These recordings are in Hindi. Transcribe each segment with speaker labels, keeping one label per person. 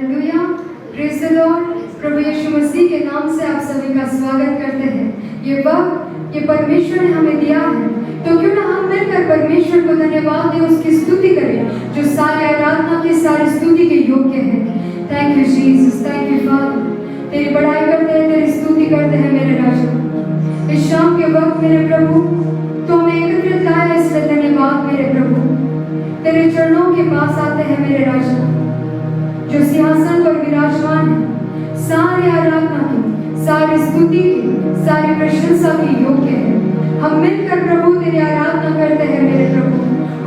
Speaker 1: Hallelujah, praise the Lord. प्रभु यीशु मसीह के नाम से आप सभी का स्वागत करते हैं। ये वक्त ये परमेश्वर ने हमें दिया है, तो क्यों ना हम मिलकर परमेश्वर को धन्यवाद दें, उसकी स्तुति करें जो सारी आराधना की सारी स्तुति के योग्य है। Thank you Jesus, thank you father. तेरी बड़ाई करते हैं, तेरी स्तुति करते हैं मेरे राजा। इस शाम के वक्त मेरे प्रभु तो हमें एकत्रित लाया, इसलिए धन्यवाद मेरे प्रभु। तेरे चरणों के पास आते हैं मेरे राजा, जो सिंहासन पर विराजमान है। सारी आराधना की, सारी स्तुति की, सारी प्रशंसा की योग्य है। हम मिलकर प्रभु तेरी आराधना करते हैं मेरे प्रभु,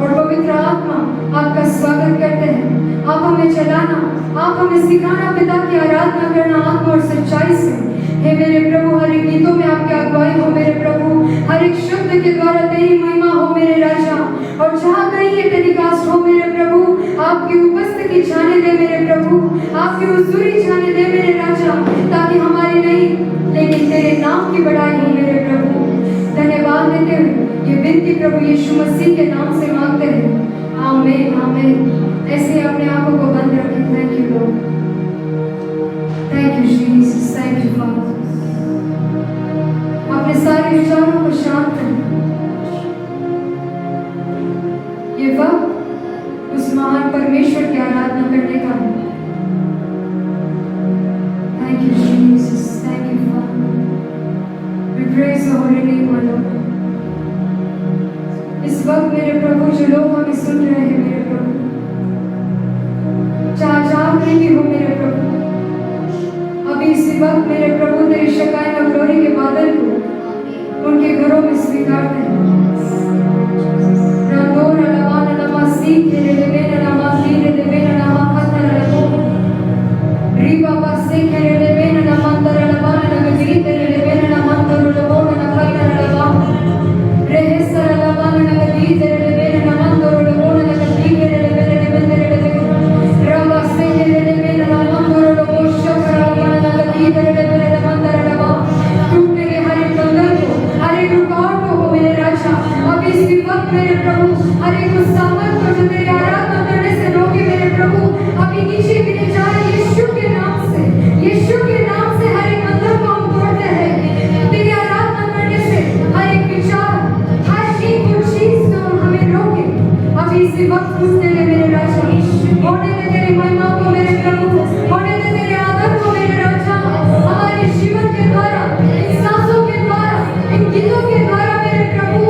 Speaker 1: और पवित्र आत्मा आपका स्वागत करते हैं। आप हमें चलाना, आप हमें सिखाना पिता की आराधना करना आत्मा और सच्चाई से। हे मेरे प्रभु, हर एक गीतों में आपकी अगुवाई हो मेरे प्रभु, हर एक शब्द के द्वारा तेरी महिमा हो मेरे राजा, और जहाँ कहीं ये टेलीकास्ट हो मेरे प्रभु, आपकी उपस्थिति छाने दे मेरे प्रभु, आपकी हुजूरी छाने दे मेरे राजा, ताकि हमारी नहीं लेकिन तेरे नाम की बड़ाई हो मेरे प्रभु। धन्यवाद देते हुए ये विनती प्रभु यीशु मसीह के नाम से मांगते हैं, आमीन आमीन। ऐसे अपने आंखों को बंद रखें। Thank you Lord, thank you Jesus, thank you father. अपने सारे विचारों को शांत करें। ये वक्त उस महान परमेश्वर की आराधना करने का है। Thank you Jesus, thank you father. We praise your holy name my lord. इस वक्त मेरे प्रभु जो लोग हमें सुन रहे हैं मेरे प्रभु, जहाँ कहीं भी हो मेरे प्रभु, अभी इसी वक्त मेरे प्रभु तेरी शकायत और ग्लोरी के बादल को उनके घरों में स्वीकारते हैं। मेरे प्रभु हर एक सामर्थ को जो तेरी आराधना करने से रोके मेरे प्रभु, अभी नीचे गिरे जाए यीशु के नाम से। यीशु के नाम से हर एक बंधन को हम तोड़ते हैं। तेरी आराधना करने से हर एक विचार, हर एक चीज जो हमें रोके, अभी इसी वक्त पूछने दे मेरे राजा। होने दे तेरी महिमा को मेरे प्रभु, होने दे तेरे आदर को मेरे राजा। हमारे जीवन के द्वारा, इन सांसों के द्वारा, इन गीतों के द्वारा मेरे प्रभु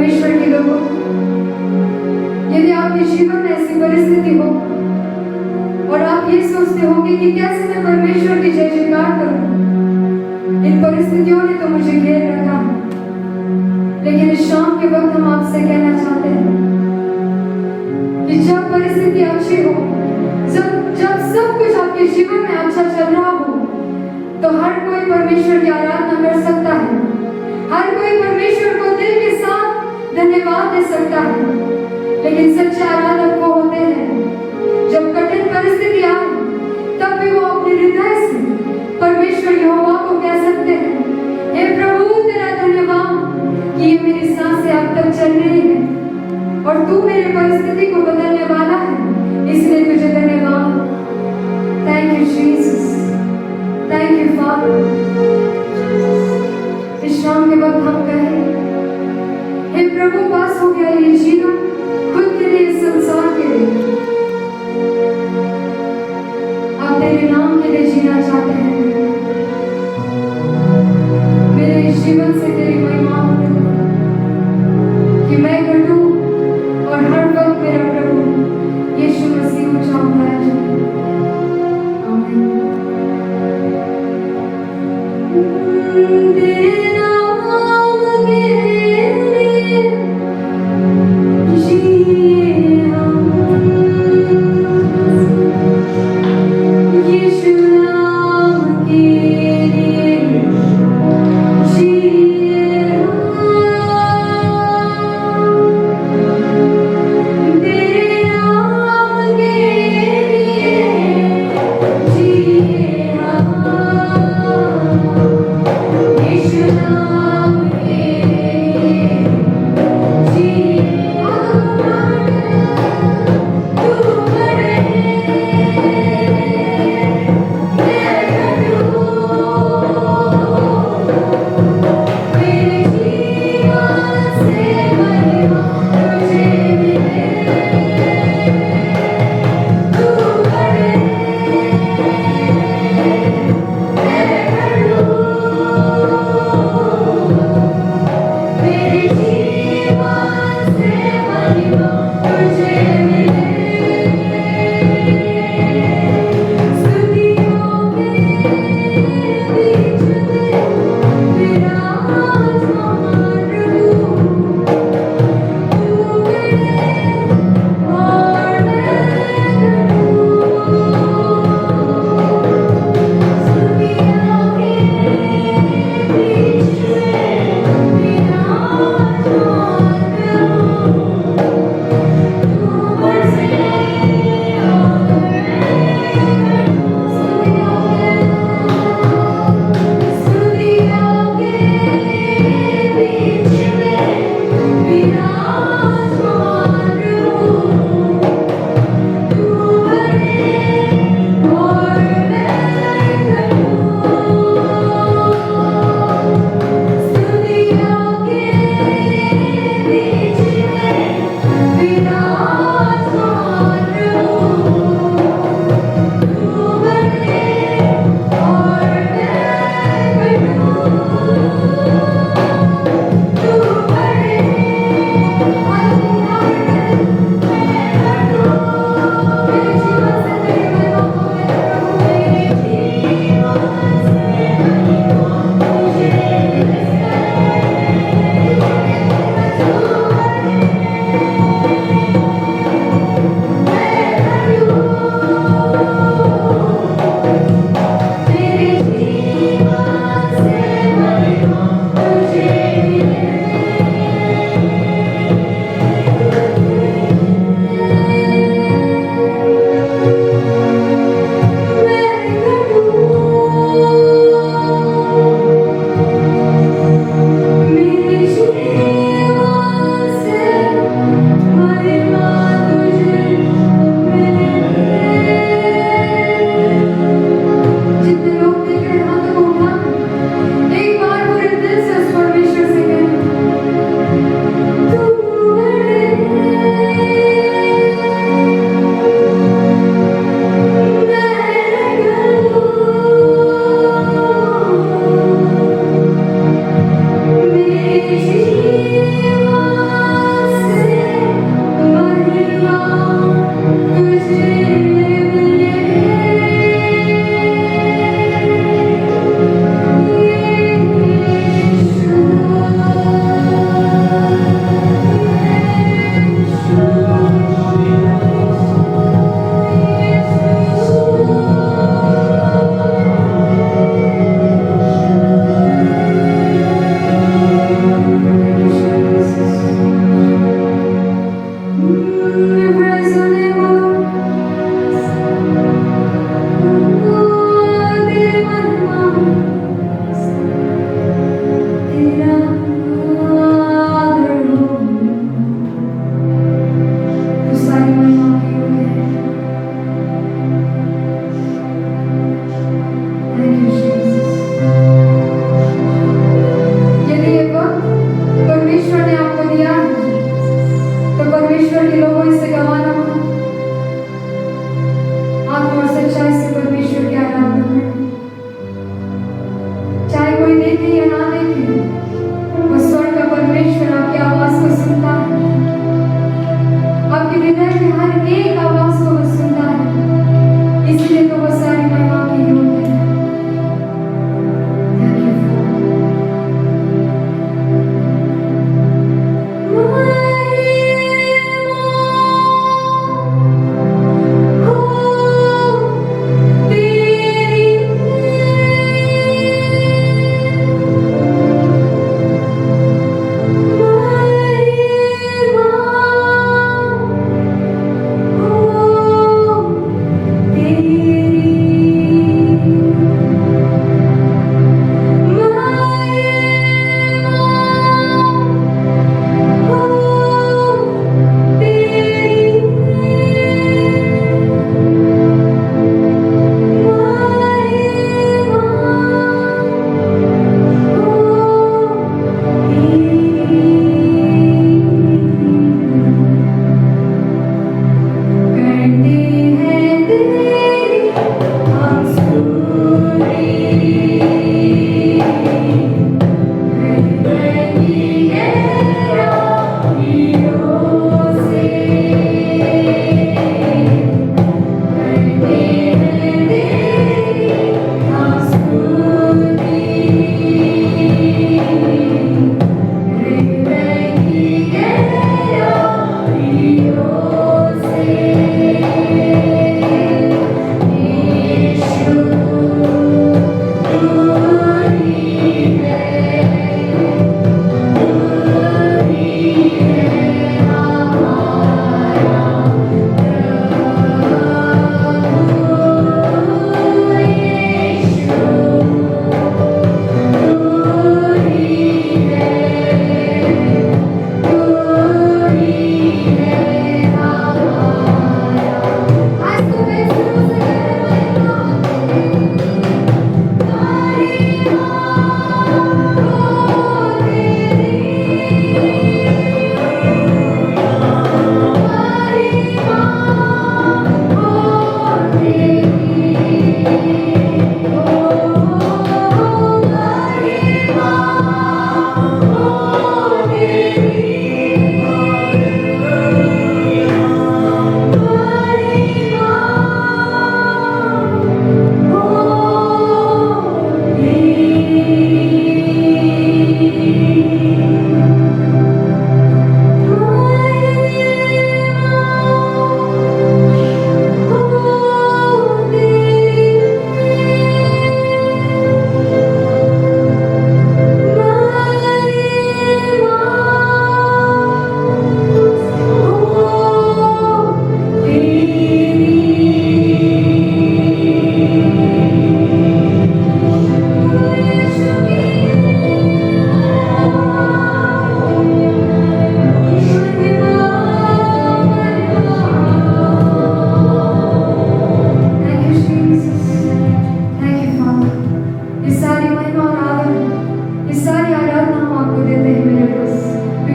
Speaker 1: परमेश्वर के लोगों, यदि आपके जीवन में ऐसी परिस्थिति हो और आप ये सोचते होंगे कि कैसे मैं परमेश्वर की जय जयकार करूं, इन परिस्थितियों ने तो मुझे घेर रखा है, लेकिन इस शाम के वक्त हम आपसे कहना चाहते हैं कि जब परिस्थिति अच्छी हो, जब सब कुछ आपके जीवन में अच्छा चल रहा हो, तो हर कोई परमेश्वर की आराधना कर सकता है, हर कोई परमेश्वर को दिल के साथ धन्यवाद दे सकता है। लेकिन सच्चे आराधक वो होते हैं जब कठिन परिस्थिति आए तब भी वो अपने हृदय से परमेश्वर यहोवा को कह सकते हैं, हे प्रभु तेरा धन्यवाद कि ये मेरी सांसें अब तक चल रही है और तू मेरे परिस्थिति को बदलने वाला है, इसलिए तुझे धन्यवाद। Thank you Jesus, thank you father. इस शाम के वक्त हम कहें, हे प्रभु पास हो गया ये जीवन खुद के लिए, संसार के लिए, आप तेरे नाम के लिए जीना चाहते हैं। मेरे इस जीवन से तेरी महिमा होने दे, कि मैं घटूं और हर वक्त मेरा प्रभु यीशु मसीह ऊंचा उठाया जाए। आमीन। तेरे नाम के लिए जिए हम, यीशु नाम के लिए जिए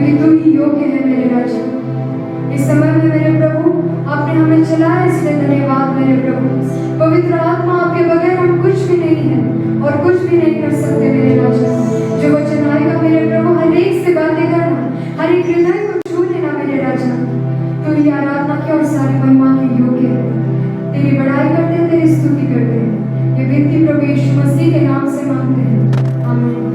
Speaker 1: क्योंकि तू ही योग्य है मेरे राजा। इस समय में मेरे प्रभु आपने हमें चलाया, इसलिए धन्यवाद मेरे प्रभु। पवित्र आत्मा आपके बगैर हम कुछ भी नहीं है और कुछ भी नहीं कर सकते मेरे राजा। जो वचन आएगा मेरे प्रभु, हर एक से बातें करना, हर एक हृदय को छू लेना मेरे राजा। तू ही आराधना की और सारी महिमा के योग्य है। तेरी बड़ाई करते हैं, तेरी स्तुति करते हैं। ये विनती प्रभु यीशु मसीह के नाम से मांगते हैं, आमीन।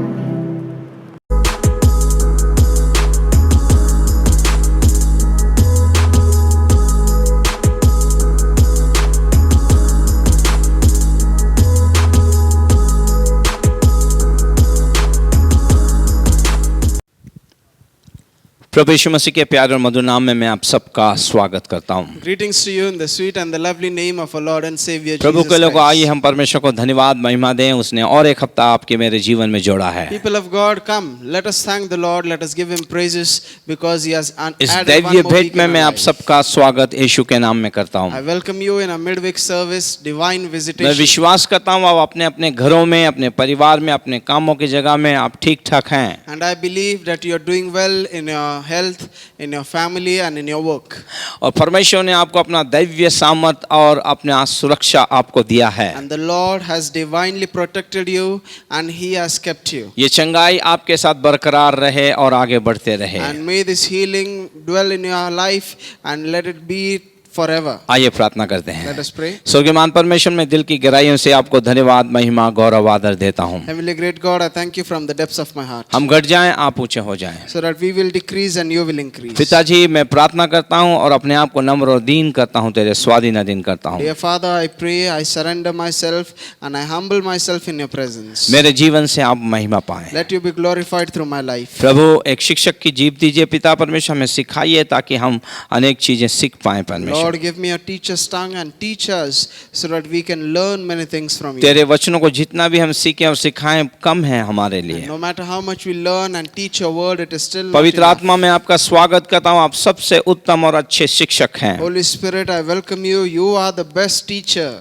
Speaker 2: प्रभु यीशु मसीह के प्यारे और मधुर नाम में मैं आप सबका स्वागत करता हूँ।
Speaker 3: Greetings to you in the sweet and the lovely name of our Lord and Savior
Speaker 2: Prabhu
Speaker 3: Jesus
Speaker 2: के लोगों, आइए
Speaker 3: Christ.
Speaker 2: हम परमेश्वर को धन्यवाद महिमा दें, उसने और एक हफ्ता आपके मेरे जीवन में जोड़ा है।
Speaker 3: People of God, come, let us thank the Lord, let us give Him praises because He has
Speaker 2: इस
Speaker 3: added one
Speaker 2: दैवीय
Speaker 3: more
Speaker 2: भेंट
Speaker 3: week
Speaker 2: में
Speaker 3: in
Speaker 2: मैं
Speaker 3: our
Speaker 2: आप
Speaker 3: life.
Speaker 2: सबका स्वागत यीशु के नाम में करता
Speaker 3: I
Speaker 2: हूँ।
Speaker 3: welcome you in a midweek service, divine
Speaker 2: मैं
Speaker 3: visitation.
Speaker 2: विश्वास करता हूँ आप अपने अपने घरों में, अपने परिवार में, अपने कामों की जगह में आप ठीक ठाक हैं।
Speaker 3: And I believe that you are doing well in your health, in your family and in your work.
Speaker 2: और परमेश्वर ने आपको अपना दैवीय सामर्थ और अपना सुरक्षा आपको दिया है।
Speaker 3: And the Lord has divinely protected you and He has kept you.
Speaker 2: ये चंगाई आपके साथ बरकरार रहे और आगे बढ़ते रहे।
Speaker 3: And may this healing dwell in your life and let it be forever.
Speaker 2: आइए प्रार्थना करते हैं।
Speaker 3: Let us pray.
Speaker 2: स्वर्गीयमान परमेश्वर, मैं दिल की गहराइयों से आपको धन्यवाद, महिमा, गौरव, आदर देता हूँ।
Speaker 3: Heavenly great God, I thank you from the depths of my heart.
Speaker 2: हम घट जाएं, आप ऊंचे हो जाएं।
Speaker 3: So that we will decrease and you will increase.
Speaker 2: पिताजी, मैं प्रार्थना करता हूँ और अपने आप को नम्र और दीन करता हूँ, तेरे स्वाधीन अधीन करता हूँ।
Speaker 3: Dear Father, I pray, I surrender myself and I humble myself in your presence.
Speaker 2: मेरे जीवन से आप महिमा पाएं।
Speaker 3: Let you be glorified through my life.
Speaker 2: प्रभु, एक शिक्षक की जीव दीजिए पिता परमेश्वर, हमें सिखाइए ताकि हम अनेक चीजें सीख पाएं परमेश्वर।
Speaker 3: Lord, give me a teacher's tongue and teach us so that we can learn many things from you.
Speaker 2: तेरे वचनों को जितना भी हम सीखें और सिखाएं कम है हमारे लिए।
Speaker 3: No matter how much we learn and teach your word, it is still not
Speaker 2: पवित्र
Speaker 3: enough.
Speaker 2: आत्मा में आपका स्वागत करता हूँ, आप सबसे उत्तम और अच्छे शिक्षक हैं।
Speaker 3: Holy Spirit, I welcome you. You are the best teacher.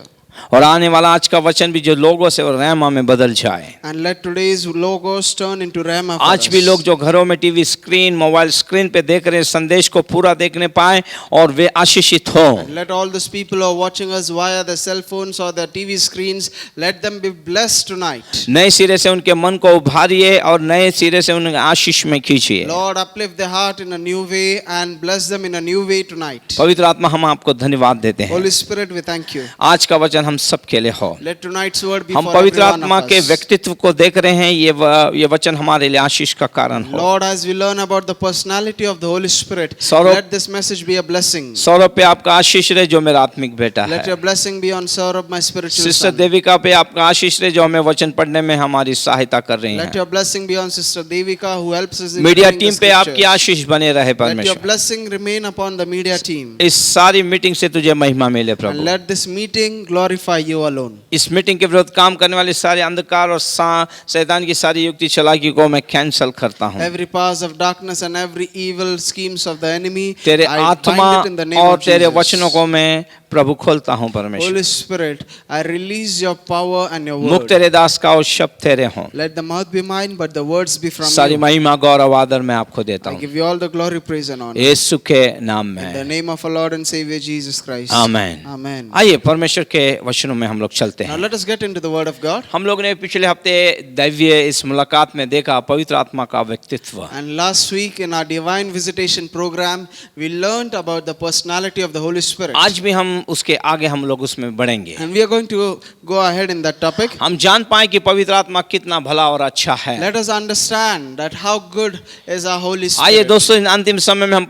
Speaker 2: और आने वाला आज का वचन भी जो लोगों से और रैमा में बदल जाए।
Speaker 3: And let today's logos turn into Rhema for
Speaker 2: आज भी
Speaker 3: us.
Speaker 2: लोग जो घरों में टीवी स्क्रीन, मोबाइल स्क्रीन पे देख रहे हैं, संदेश को पूरा देखने पाए और वे आशीषित हो।
Speaker 3: Let all those people who are watching us via the cell phones or the TV screens, let them be blessed tonight.
Speaker 2: नए सिरे से उनके मन को उभारिए और नए सिरे से उन्हें आशीष में खींचिए।
Speaker 3: Lord, uplift their heart in a new way and bless them in a new way tonight.
Speaker 2: पवित्र आत्मा, हम आपको धन्यवाद देते हैं।
Speaker 3: Holy Spirit, we thank you.
Speaker 2: आज का वचन हम सब के लिए हो।
Speaker 3: Let tonight's word be
Speaker 2: हम
Speaker 3: for
Speaker 2: पवित्र
Speaker 3: every one
Speaker 2: आत्मा
Speaker 3: of
Speaker 2: के
Speaker 3: us.
Speaker 2: व्यक्तित्व को देख रहे हैं, ये वचन हमारे लिए आशीष का कारण हो।
Speaker 3: Lord, as we learn about the personality of the Holy Spirit,
Speaker 2: Saurabh-
Speaker 3: let this message be a blessing.
Speaker 2: Saurabh पे आपका आशीष रहे जो मेरा आत्मिक बेटा
Speaker 3: Let
Speaker 2: है।
Speaker 3: your blessing be on Saurabh, my spiritual
Speaker 2: sister
Speaker 3: son.
Speaker 2: Devika पे आपका आशीष रहे जो हमें वचन पढ़ने में हमारी सहायता कर रही
Speaker 3: Let
Speaker 2: हैं।
Speaker 3: your blessing be on Sister Devika who helps us in
Speaker 2: media
Speaker 3: reading the
Speaker 2: team पे आपकी
Speaker 3: scriptures.
Speaker 2: आशीष बने रहे
Speaker 3: Let your
Speaker 2: परमेश्वर।
Speaker 3: blessing remain upon the media team.
Speaker 2: इस सारी मीटिंग से तुझे महिमा मिले
Speaker 3: And
Speaker 2: Prabhu.
Speaker 3: let this meeting glorify you alone.
Speaker 2: इस मीटिंग के विरुद्ध काम करने वाले सारे अंधकार और शैतान की सारी युक्ति चालाकी को मैं कैंसल करता हूँ।
Speaker 3: Every powers of darkness and every evil schemes of the enemy,
Speaker 2: तेरे
Speaker 3: I
Speaker 2: आत्मा
Speaker 3: bind it in the name
Speaker 2: और
Speaker 3: of
Speaker 2: तेरे
Speaker 3: Jesus.
Speaker 2: वचनों को मैं प्रभु खोलता हूँ परमेश्वर।
Speaker 3: Holy Spirit, I release your power and your
Speaker 2: मुख
Speaker 3: word.
Speaker 2: तेरे दास का और शब्द तेरे हों।
Speaker 3: Let the mouth be mine, but the words be from
Speaker 2: सारी
Speaker 3: you.
Speaker 2: महिमा गौरव आदर मैं आपको देता
Speaker 3: I
Speaker 2: हूँ
Speaker 3: give you all the glory, praise and honor.
Speaker 2: यीशु के नाम
Speaker 3: In the
Speaker 2: में,
Speaker 3: name of our Lord and Savior Jesus Christ.
Speaker 2: Amen.
Speaker 3: Amen.
Speaker 2: आइए परमेश्वर के वचनों में हम लोग चलते
Speaker 3: Now
Speaker 2: हैं।
Speaker 3: let us get into the word of God.
Speaker 2: हम लोग ने पिछले हफ्ते दैवीय इस मुलाकात में देखा पवित्र आत्मा का व्यक्तित्व।
Speaker 3: And last week in our divine visitation program, we learned about the personality of the Holy Spirit.
Speaker 2: आज भी हम उसके आगे हम लोग उसमें बढ़ेंगे।
Speaker 3: And we are going to go ahead in that topic.
Speaker 2: हम जान पाए कि पवित्र आत्मा कितना भला और अच्छा है।
Speaker 3: Let us understand that how good is our Holy
Speaker 2: आइए
Speaker 3: Spirit.
Speaker 2: दोस्तों, इन अंतिम समय में हम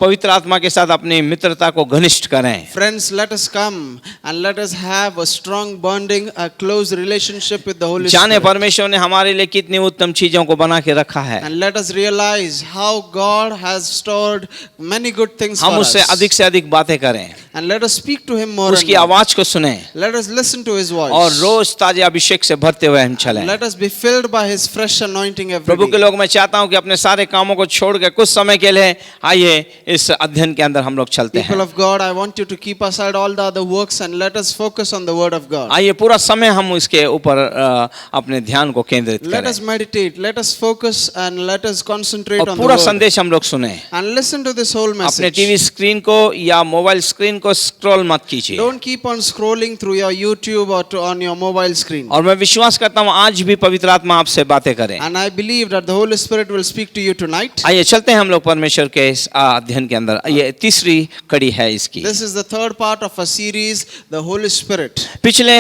Speaker 2: पवित्र आत्मा के साथ अपनी मित्रता को घनिष्ठ करें।
Speaker 3: Friends, let us come and let us have a strong bonding, a close relationship with the Holy
Speaker 2: जाने
Speaker 3: Spirit.
Speaker 2: परमेश्वर ने हमारे लिए कितनी उत्तम चीजों को बना के रखा है।
Speaker 3: And let us realize how God has stored many good things
Speaker 2: हम
Speaker 3: for
Speaker 2: उससे
Speaker 3: us.
Speaker 2: अधिक से अधिक बातें करें।
Speaker 3: and let us speak to him more and
Speaker 2: उसकी
Speaker 3: more.
Speaker 2: आवाज को सुने
Speaker 3: Let us listen to his voice.
Speaker 2: और रोज ताजे अभिषेक से भरते हुए हम चलें।
Speaker 3: Let us be filled by his fresh anointing every
Speaker 2: प्रभु के
Speaker 3: day.
Speaker 2: लोग, मैं चाहता हूं कि अपने सारे कामों को छोड़ के कुछ समय के लिए आइए इस अध्ययन के अंदर हम लोग चलते
Speaker 3: People
Speaker 2: हैं।
Speaker 3: of God, I want you to keep aside all the other works and let us focus on the word of God.
Speaker 2: आइए पूरा समय हम इसके ऊपर अपने ध्यान को केंद्रित
Speaker 3: Let
Speaker 2: करें
Speaker 3: us meditate, let us focus and let us concentrate
Speaker 2: और
Speaker 3: on the
Speaker 2: पूरा
Speaker 3: word.
Speaker 2: संदेश हम लोग सुने।
Speaker 3: And listen to this whole
Speaker 2: अपने
Speaker 3: message.
Speaker 2: टीवी स्क्रीन को या मोबाइल स्क्रीन को स्क्रॉल मत कीजिए।
Speaker 3: Don't keep on scrolling through your YouTube or on your mobile screen.
Speaker 2: और मैं विश्वास करता हूं आज भी पवित्र आत्मा आपसे बातें करें।
Speaker 3: And I believe that the Holy Spirit will speak to you tonight.
Speaker 2: आइए चलते हैं हम लोग परमेश्वर के इस अध्ययन के अंदर। ये तीसरी कड़ी है इसकी।
Speaker 3: This is the third part of a series, the Holy Spirit.
Speaker 2: पिछले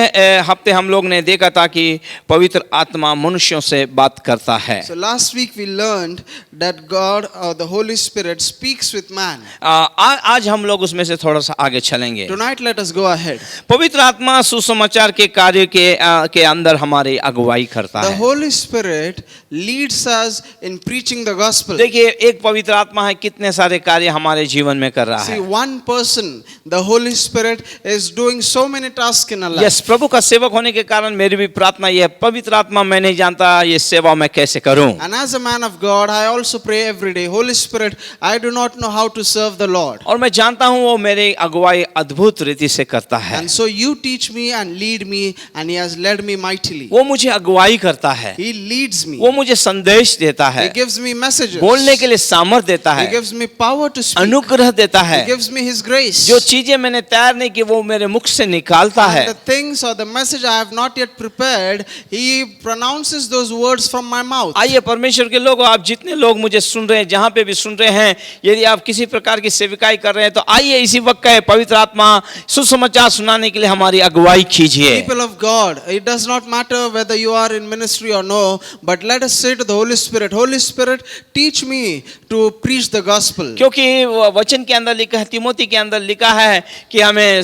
Speaker 2: हफ्ते हम लोग ने देखा था कि पवित्र आत्मा मनुष्यों से बात करता है।
Speaker 3: So last week we learned that God, the Holy Spirit, speaks with man.
Speaker 2: आज हम लोग उसमें से थोड़ा सा आगे चलेंगे।
Speaker 3: Tonight let us go ahead.
Speaker 2: पवित्र आत्मा सुसमाचार के कार्य के अंदर हमारी अगुवाई करता
Speaker 3: The
Speaker 2: है।
Speaker 3: Holy Spirit leads us in preaching the gospel.
Speaker 2: देखिए एक पवित्र आत्मा है, कितने सारे कार्य हमारे जीवन में कर रहा
Speaker 3: See,
Speaker 2: है।
Speaker 3: one person, the Holy Spirit, is doing so many tasks in our life.
Speaker 2: Yes, प्रभु का सेवक होने के कारण मेरी भी प्रार्थना यह है, पवित्र आत्मा मैं नहीं जानता ये सेवा मैं कैसे करूं।
Speaker 3: And as a man of God, I also pray every day, Holy Spirit, I do not know how to serve the Lord.
Speaker 2: और मैं जानता हूं वो मेरी अगुवाई अद्भुत रीति से करता है।
Speaker 3: And so you teach me and lead me, and He has led me mightily.
Speaker 2: वो मुझे अगुवाई करता है,
Speaker 3: He leads me.
Speaker 2: वो मुझे संदेश देता है,
Speaker 3: He gives me messages.
Speaker 2: बोलने के लिए सामर्थ देता
Speaker 3: He
Speaker 2: है,
Speaker 3: gives me power to speak.
Speaker 2: अनुग्रह देता है।
Speaker 3: He gives me His grace.
Speaker 2: जो चीजें मैंने तैयार नहीं की वो मेरे मुख से निकालता है।
Speaker 3: And the things or the message I have not yet prepared, He pronounces those words from my mouth.
Speaker 2: आइए परमेश्वर के लोग, आप जितने लोग मुझे सुन रहे हैं, जहां पे भी सुन रहे हैं, यदि आप किसी प्रकार की सेविकाई कर रहे हैं तो आइए इसी वक्त कहे, पवित्र आत्मा सुसमाचार सुनाने के लिए हमारी अगुवाई कीजिए।
Speaker 3: People of God, it does not matter whether you are in ministry or no, but let us say to the Holy Spirit, Holy Spirit, teach me to preach the gospel.
Speaker 2: क्योंकि वचन के अंदर लिखा है, तिमोथी के अंदर लिखा है कि हमें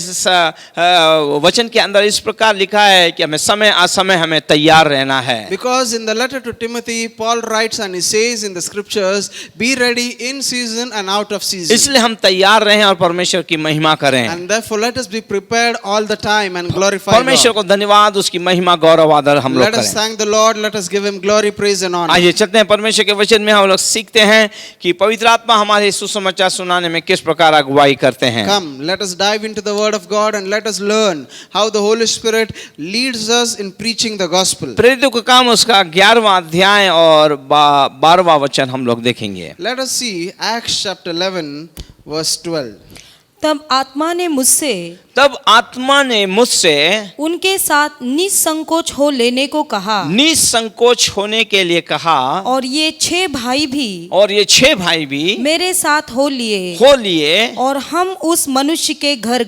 Speaker 2: वचन के अंदर इस प्रकार लिखा है कि हमें समय असमय हमें तैयार रहना है।
Speaker 3: Because in the letter to Timothy, Paul writes and he says in the scriptures, be ready in season and out of season.
Speaker 2: इसलिए हम तैयार रहें और परमेश्वर की महिमा करें।
Speaker 3: And therefore let us be prepared all the time and glorify
Speaker 2: परमेश्वर
Speaker 3: God.
Speaker 2: को धन्यवाद, उसकी महिमा गौरव आदर हम लोग
Speaker 3: Let us
Speaker 2: करें।
Speaker 3: thank the Lord, let us give Him glory, praise and honor.
Speaker 2: आइए चलते हैं परमेश्वर के वचन में। हम लोग सीखते हैं कि पवित्र आत्मा हमारे सुसमाचार सुनाने में किस प्रकार अगुवाई करते हैं।
Speaker 3: Come, let us dive into the word of God and let us learn how the Holy Spirit leads us in preaching the gospel.
Speaker 2: प्रेरितों का काम उसका 11वां अध्याय और 12वां वचन हम लोग देखेंगे।
Speaker 3: Let us see Acts chapter 11 verse 12.
Speaker 4: तब आत्मा ने मुझसे उनके साथ निसंकोच हो लेने को कहा,
Speaker 2: निसंकोच होने के लिए कहा,
Speaker 4: और ये 6 भाई भी मेरे साथ हो लिए और हम उस मनुष्य के घर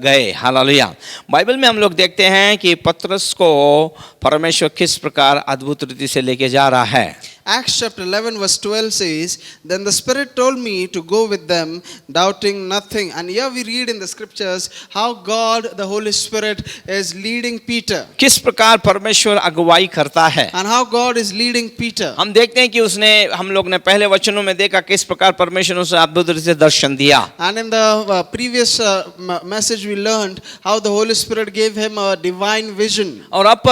Speaker 4: गए। हालेलुया। बाइबल में हम लोग देखते हैं कि पतरस को परमेश्वर किस प्रकार अद्भुत रीति से लेके जा रहा है।
Speaker 3: Acts chapter 11 verse 12 says, then the Spirit told me to go with them, doubting nothing. And here we read in the scriptures how God, the Holy Spirit, is leading Peter.
Speaker 2: किस प्रकार परमेश्वर अगुवाई करता है।
Speaker 3: And how God is leading Peter.
Speaker 2: हम देखते हैं कि हम लोग ने पहले वचनों में देखा किस प्रकार परमेश्वर उसे अद्भुत रीति से दर्शन दिया।
Speaker 3: And in the previous message we learned how the Holy Spirit gave him a divine vision.
Speaker 2: और अब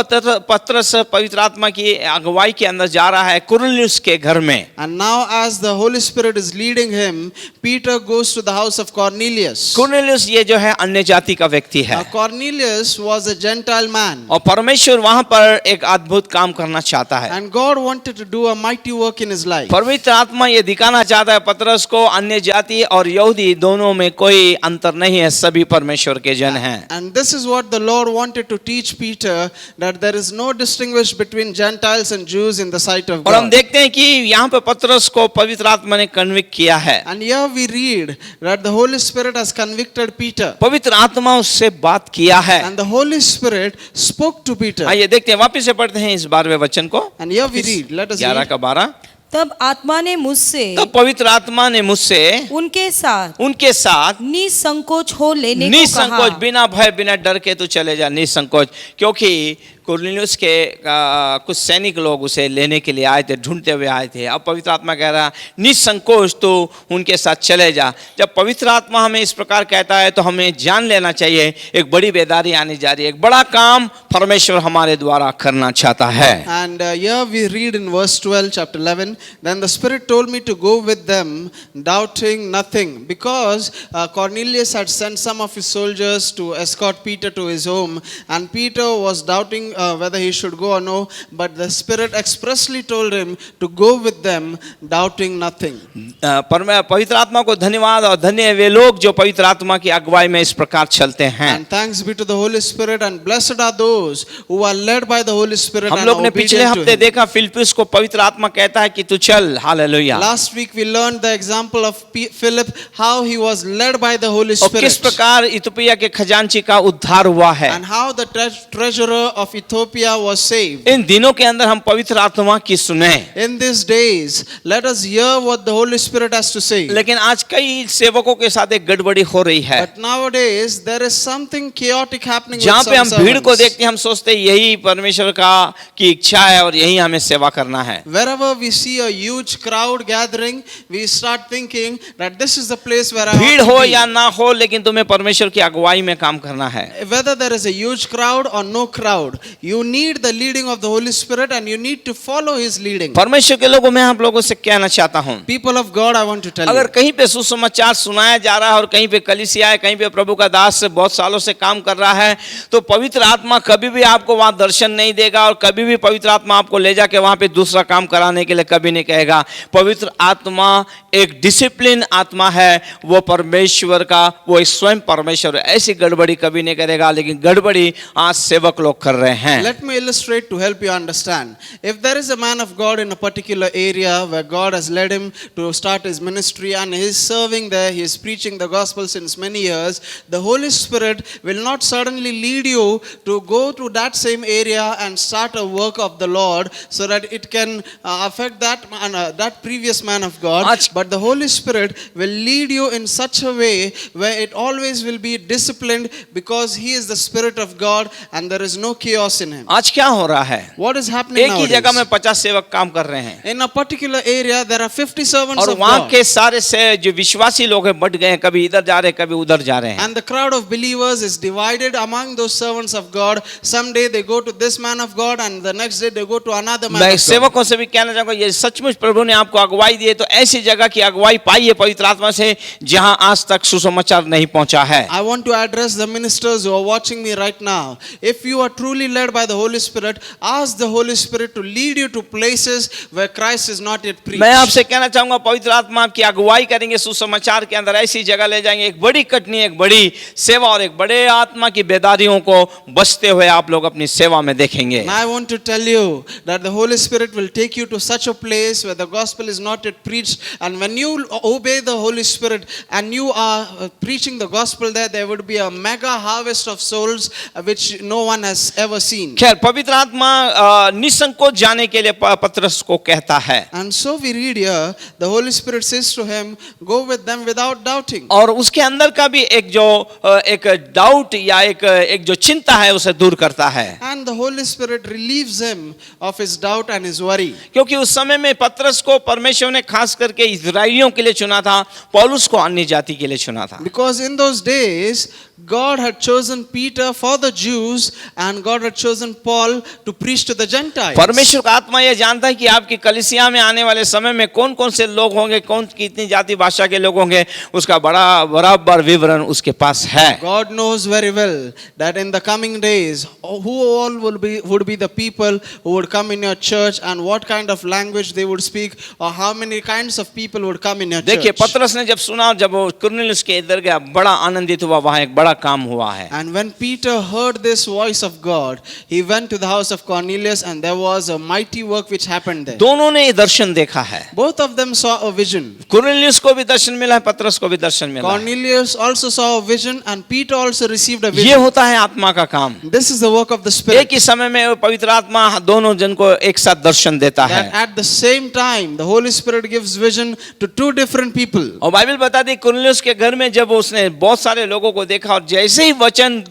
Speaker 2: पतरस पवित्र आत्मा की अगुवाई के अंदर जा रहा है कुरनेलियुस के घर में।
Speaker 3: And now as the Holy Spirit is leading him, Peter goes to the house of Cornelius.
Speaker 2: Cornelius ये जो है अन्य जाति का व्यक्ति है।
Speaker 3: Cornelius was a Gentile man.
Speaker 2: और परमेश्वर वहां पर एक अद्भुत काम करना चाहता है।
Speaker 3: And God wanted to do a mighty work in his life.
Speaker 2: पवित्र आत्मा ये दिखाना चाहता है पतरस को, अन्य जाति और यहूदी दोनों में कोई अंतर नहीं है, सभी परमेश्वर के जन हैं।
Speaker 3: And this is what the Lord wanted to teach Peter, that there is no distinguish between Gentiles and Jews in the sight of
Speaker 2: और हम
Speaker 3: God.
Speaker 2: देखते हैं कि यहाँ पे पतरस को पवित्र आत्मा ने कन्विक्ट किया है।
Speaker 3: And here we read that the Holy Spirit has convicted Peter.
Speaker 2: पवित्र आत्मा उससे बात किया है।
Speaker 3: And the Holy Spirit spoke to Peter.
Speaker 2: आइए देखते हैं, वापस से पढ़ते हैं इस 12वें वचन को।
Speaker 3: And here we read, let us
Speaker 2: 11
Speaker 3: read.
Speaker 2: का 12।
Speaker 4: तब आत्मा ने मुझसे
Speaker 2: तब पवित्र आत्मा ने मुझसे
Speaker 4: उनके साथ
Speaker 2: निसंकोच
Speaker 4: हो लेने को
Speaker 2: निसंकोच,
Speaker 4: कहा।
Speaker 2: बिना भय बिना डर के तू चले जा, निसंकोच। क्योंकि कुरनेलियुस के कुछ सैनिक लोग उसे लेने के लिए आए थे, ढूंढते हुए आए थे। अब पवित्र आत्मा कह रहा निसंकोच तो उनके साथ चले जा। जब पवित्र आत्मा हमें इस प्रकार कहता है तो हमें जान लेना चाहिए एक बड़ी बेदारी आने जा रही है, एक बड़ा काम परमेश्वर हमारे द्वारा करना चाहता है।
Speaker 3: And here we read in verse 12, chapter 11, then the Spirit told me to go with them, doubting nothing, because Cornelius had sent some of his soldiers to escort Peter to his home, and Peter was doubting whether he should go or no, but the Spirit expressly told him to go with them, doubting nothing.
Speaker 2: पवित्र आत्मा को धन्यवाद और धन्य है वे लोग जो पवित्र आत्मा की अगुवाई में इस प्रकार चलते हैं।
Speaker 3: And thanks be to the Holy Spirit, and blessed are those who are led by the Holy Spirit
Speaker 2: हम
Speaker 3: and
Speaker 2: लोग ने पिछले
Speaker 3: obedient to
Speaker 2: हफ्ते
Speaker 3: him.
Speaker 2: देखा फिलिप्पुस को पवित्र आत्मा कहता है कि तू चल। Hallelujah.
Speaker 3: Last week we learned the example of Philip, how he was led by the Holy
Speaker 2: और किस
Speaker 3: Spirit,
Speaker 2: प्रकार इथोपिया के खजांची का उद्धार हुआ है।
Speaker 3: and how the treasurer of Ethiopia was saved.
Speaker 2: इन दिनों के अंदर हम पवित्र आत्मा की सुने,
Speaker 3: In these days, let us hear what the Holy Spirit has to say.
Speaker 2: लेकिन आज कई सेवकों के साथ एक गड़बड़ी हो रही है।
Speaker 3: But nowadays, there is something chaotic happening with
Speaker 2: जहाँ
Speaker 3: some
Speaker 2: पे हम भीड़ को
Speaker 3: servants.
Speaker 2: देखते हैं हम सोचते हैं यही परमेश्वर का की इच्छा है और यही हमें सेवा करना है।
Speaker 3: Wherever we see a huge crowd gathering, we start thinking that this is the place where I
Speaker 2: भीड़
Speaker 3: ought
Speaker 2: हो
Speaker 3: to be.
Speaker 2: या ना हो, लेकिन तुम्हें परमेश्वर की अगुवाई में काम करना है।
Speaker 3: Whether there is a huge crowd or no crowd, you need the leading of the Holy Spirit, and you need to follow His leading.
Speaker 2: परमेश्वर के लोगों, मैं आप लोगों से कहना चाहता हूँ,
Speaker 3: People of God, I want to tell
Speaker 2: अगर
Speaker 3: you,
Speaker 2: कहीं पे सुसमाचार सुनाया जा रहा है और कहीं पे कलीसिया है, कहीं पे प्रभु का दास बहुत सालों से काम कर रहा है, तो पवित्र आत्मा कभी भी आपको वहां दर्शन नहीं देगा और कभी भी पवित्र आत्मा आपको ले जाके वहां पे दूसरा काम कराने के लिए कभी नहीं कहेगा। पवित्र आत्मा एक डिसिप्लिन आत्मा है, वो परमेश्वर का, वो स्वयं परमेश्वर, ऐसी गड़बड़ी कभी नहीं करेगा, लेकिन गड़बड़ी आज सेवक लोग कर रहे हैं।
Speaker 3: let me illustrate to help you understand. If there is a man of God in a particular area where God has led him to start his ministry and he is serving there, he is preaching the gospel since many years, the Holy Spirit will not suddenly lead you to go to that same area and start a work of the Lord so that it can affect that previous man of God. But the Holy Spirit will lead you in such a way where it always will be disciplined, because He is the Spirit of God and there is no chaos in Him.
Speaker 2: आज क्या हो रहा है?
Speaker 3: What is happening
Speaker 2: एक ही जगह में
Speaker 3: nowadays?
Speaker 2: 50 सेवक काम कर रहे हैं
Speaker 3: In a particular area, there are 50 servants
Speaker 2: और
Speaker 3: of
Speaker 2: वहां
Speaker 3: God.
Speaker 2: के सारे से जो विश्वासी लोग हैं बट गए हैं, कभी इधर जा रहे हैं कभी उधर जा रहे हैं।
Speaker 3: And the crowd of believers is divided among those servants of God. Someday they go to this man of God, and the next day they go to another man
Speaker 2: मैं
Speaker 3: of God.
Speaker 2: सेवकों से भी कहना चाहूंगा, ये सचमुच प्रभु ने आपको अगुवाई दी है तो ऐसी जगह की अगुवाई पाइए पवित्र आत्मा से जहां आज तक सुसमाचार नहीं पहुंचा है।
Speaker 3: I want to address the ministers who are watching me right now. If you are truly led by the Holy Spirit, ask the Holy Spirit to lead you to places where Christ is not yet preached.
Speaker 2: मैं आपसे कहना चाहूंगा पवित्र आत्मा आपकी अगुवाई करेंगे सुसमाचार के अंदर, ऐसी जगह ले जाएंगे, एक बड़ी कटनी, एक बड़ी सेवा और एक बड़े आत्मा की बेदारियों को बचते हुए आप लोग अपनी सेवा में देखेंगे।
Speaker 3: And I want to tell you that the Holy Spirit will take you to such a place where the gospel is not yet preached, and when you obey the Holy Spirit and you are preaching the gospel there would be a mega harvest of souls which no one has ever seen.
Speaker 2: खैर पवित्र आत्मा निसंकोच जाने के लिए पतरस को कहता है,
Speaker 3: And so we read here, the Holy Spirit says to him, go with them without doubting.
Speaker 2: और उसके अंदर का भी एक जो एक डाउट या एक जो चिंता है उसे दूर करता है।
Speaker 3: And the Holy Spirit relieves him of his doubt and his worry.
Speaker 2: क्योंकि उस समय में पतरस को परमेश्वर ने खास करके इस्राएलियों के लिए चुना था, पौलुस को अन्य जाति के लिए चुना था।
Speaker 3: Because in those days, God had chosen Peter for the Jews and God had chosen Paul to preach to the Gentiles.
Speaker 2: परमेश्वर का आत्मा यह जानता है कि आपकी कलीसिया में आने वाले समय में कौन कौन से लोग होंगे, कौन कितनी जाति भाषा के लोग होंगे, उसका बराबर विवरण उसके पास है।
Speaker 3: God knows very well that in the coming days, who all would be the people who would come in your church and what kind of language they would speak, or how many kinds of people would come in your
Speaker 2: देखिए
Speaker 3: church.
Speaker 2: पतरस ने जब सुना, जब वो कुरनेलियुस के इधर गया, बड़ा आनंदित हुआ, वहां एक बड़ा काम हुआ है।
Speaker 3: And when Peter heard this voice of God, he went to the house of Cornelius and there was a mighty work which happened there.
Speaker 2: दोनों ने ये दर्शन देखा है।
Speaker 3: Both of them saw a vision.
Speaker 2: Cornelius को भी दर्शन मिला है, पतरस को भी दर्शन मिला है।
Speaker 3: Cornelius also saw a vision and Peter also received a
Speaker 2: ये
Speaker 3: vision.
Speaker 2: होता है आत्मा का काम।
Speaker 3: This is the work of the
Speaker 2: एक
Speaker 3: Spirit.
Speaker 2: ही समय में पवित्र आत्मा दोनों जन को एक साथ दर्शन देता है।
Speaker 3: That at the same time, the Holy Spirit gives vision to two different people.
Speaker 2: और बाइबल बताती है कुरनेलियुस के घर में जब उसने बहुत सारे लोगों को देखा और जैसे ही वचन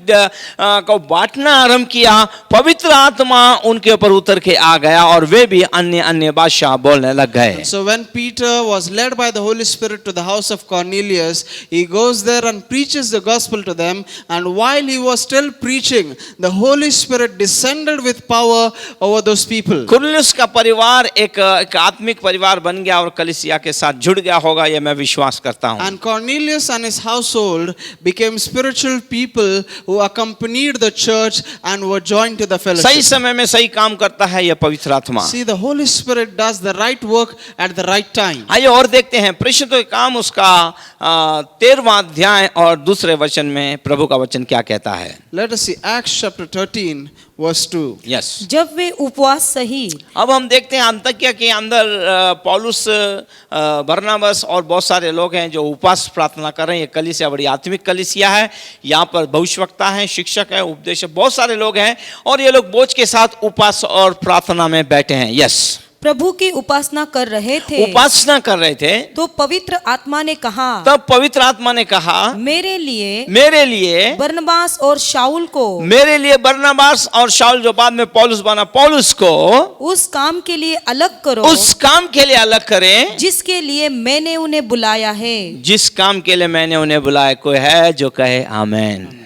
Speaker 2: को बांटना आरंभ किया, पवित्र आत्मा उनके ऊपर उतर के आ गया और वे भी अन्य अन्य भाषा बोलने लग गए।
Speaker 3: So when Peter was led by the Holy Spirit to the house of Cornelius, he goes there and preaches the gospel to them, and while he was still preaching, the Holy Spirit descended with power over those people.
Speaker 2: Cornelius का परिवार एक आत्मिक परिवार बन गया और कलीसिया के साथ जुड़ गया होगा, ये मैं विश्वास करता हूँ।
Speaker 3: And Cornelius and his household became spiritual people who accompanied the church and were joined to the
Speaker 2: सही
Speaker 3: fellowship.
Speaker 2: समय में सही काम करता है ये पवित्र आत्मा।
Speaker 3: See, the Holy Spirit does the right work at the right time.
Speaker 2: आइए और देखते हैं प्रेषितों के काम उसका 13वां अध्याय और दूसरे वचन में प्रभु का वचन क्या कहता है।
Speaker 3: Let us see Acts chapter 13 verse 2.
Speaker 2: Yes,
Speaker 5: जब वे उपवास सहित
Speaker 2: अब हम देखते हैं अंतकिया के अंदर पौलुस, बरनबास और बहुत सारे लोग हैं जो उपवास प्रार्थना कर रहे हैं। ये कलीसिया बड़ी आत्मिक कलीसिया है, यहाँ पर भविष्यवक्ता है, शिक्षक है, उपदेशक, बहुत सारे लोग हैं और ये लोग बोझ के साथ उपवास और प्रार्थना में बैठे हैं। यस,
Speaker 5: प्रभु की उपासना कर रहे थे।
Speaker 2: उपासना कर रहे थे।
Speaker 5: तो पवित्र आत्मा ने कहा,
Speaker 2: तब पवित्र आत्मा ने कहा,
Speaker 5: मेरे लिए
Speaker 2: बरनबास
Speaker 5: और शाऊल को,
Speaker 2: मेरे लिए बरनबास और शाऊल जो बाद में पौलुस बना, पौलुस को
Speaker 5: उस काम के लिए अलग करो,
Speaker 2: उस काम के लिए अलग करें
Speaker 5: जिसके लिए मैंने उन्हें बुलाया है।
Speaker 2: जिस काम के लिए मैंने उन्हें बुलाया। कोई है जो कहे आमेन।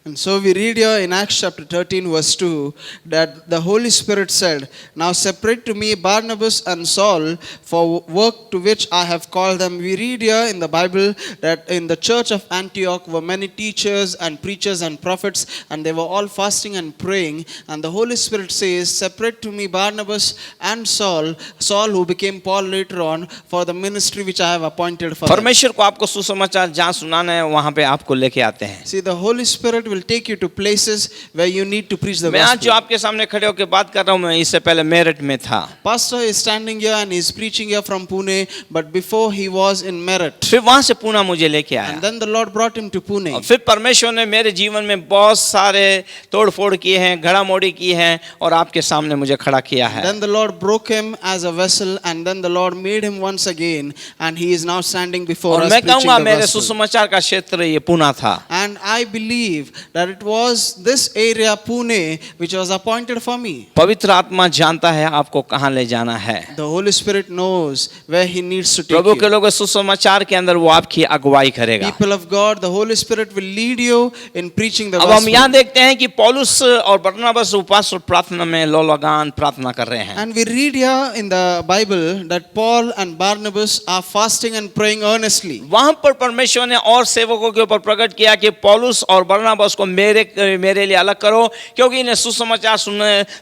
Speaker 3: And so we read here in Acts chapter 13 verse 2 that the Holy Spirit said, "Now separate to me Barnabas and Saul for work to which I have called them." We read here in the Bible that in the church of Antioch were many teachers and preachers and prophets, and they were all fasting and praying, and the Holy Spirit says, "Separate to me Barnabas and Saul," Saul who became Paul later on, "for the ministry which I have appointed for them."
Speaker 2: परमेश्वर को आपको सुसमाचार जहाँ सुनाना है वहाँ पे आपको लेके आते हैं।
Speaker 3: See, the Holy Spirit will take you to places where you need to preach the
Speaker 2: मैं आज जो
Speaker 3: gospel.
Speaker 2: आपके सामने खड़े होकर बात कर रहा हूँ, मैं इससे पहले मेरठ में था।
Speaker 3: Pastor is standing here and he's preaching here from Pune, but before he was in Meerut.
Speaker 2: फिर वहाँ से पुणे मुझे लेके आया
Speaker 3: And then the Lord brought him to
Speaker 2: और
Speaker 3: Pune.
Speaker 2: फिर परमेश्वर ने मेरे जीवन में बहुत सारे तोड़ फोड़ किए हैं, घड़ा मोड़ी की है और आपके सामने मुझे खड़ा किया है।
Speaker 3: Then the Lord broke him as a vessel, and then the Lord made him once again, and he is now standing before
Speaker 2: और
Speaker 3: us
Speaker 2: मैं
Speaker 3: preaching
Speaker 2: कहूँगा
Speaker 3: the
Speaker 2: मेरे
Speaker 3: gospel.
Speaker 2: सुसमाचार का क्षेत्र ये पुणे था।
Speaker 3: And I believe that it was this area, Pune, which was appointed for me.
Speaker 2: पवित्र आत्मा जानता है आपको कहाँ ले जाना है।
Speaker 3: The Holy Spirit knows where he needs to take
Speaker 2: प्रभु के
Speaker 3: you.
Speaker 2: लोग सुसमाचार के अंदर वो आपकी अगुवाई करेगा।
Speaker 3: People of God, the Holy Spirit will lead you in preaching the
Speaker 2: अब हम यहाँ
Speaker 3: gospel.
Speaker 2: देखते हैं कि पौलुस और बरनबास उपवास और प्रार्थना में लोलगान प्रार्थना कर रहे हैं।
Speaker 3: And we read here in the Bible that Paul and Barnabas are fasting and praying earnestly.
Speaker 2: वहां पर परमेश्वर ने और सेवकों के ऊपर प्रकट किया कि पौलुस और बरनबास को मेरे लिए अलग करो, क्योंकि इन्हें सुसमाचार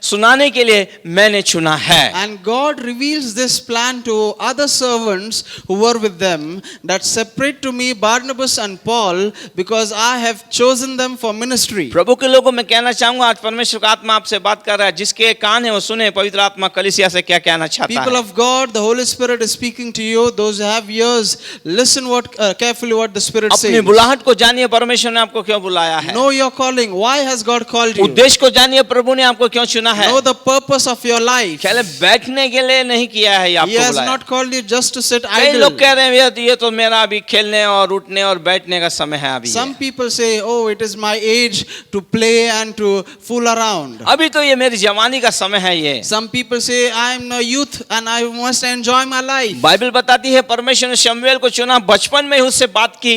Speaker 2: सुनाने के लिए मैंने चुना है।
Speaker 3: And God reveals this plan to other servants who were with them, that separate to me Barnabas and Paul because I have chosen them for ministry.
Speaker 2: प्रभु के लोगों में कहना चाहूंगा, आज परमेश्वर का आत्मा आपसे बात कर रहा है। जिसके कान है वो सुने, पवित्र आत्मा कलीसिया से क्या कहना चाहता
Speaker 3: People
Speaker 2: है।
Speaker 3: of God, the Holy Spirit is speaking to you. Those who have ears, listen carefully what the Spirit
Speaker 2: अपनी
Speaker 3: says.
Speaker 2: बुलाहट को जानिए, परमेश्वर ने आपको क्यों बुलाया है।
Speaker 3: Know your calling. Why has God called you?
Speaker 2: उद्देश्य को जानिए, प्रभु ने आपको क्यों चुना है।
Speaker 3: Know the purpose of your life.
Speaker 2: ख्याल बैठने के लिए नहीं किया है, ये
Speaker 3: He
Speaker 2: आपको
Speaker 3: has
Speaker 2: बुलाया।
Speaker 3: not called you just to sit
Speaker 2: कई
Speaker 3: idle.
Speaker 2: लोग कह रहे हैं ये तो मेरा अभी खेलने और उठने और बैठने का समय है अभी।
Speaker 3: Some people say, "Oh, it is my age to play and to fool around."
Speaker 2: अभी तो ये मेरी जवानी का समय है ये।
Speaker 3: Some people say, "I am a youth and I must enjoy my life."
Speaker 2: Bible बताती है परमेश्वर ने शमूएल को चुना, बचपन में ही उससे बात की।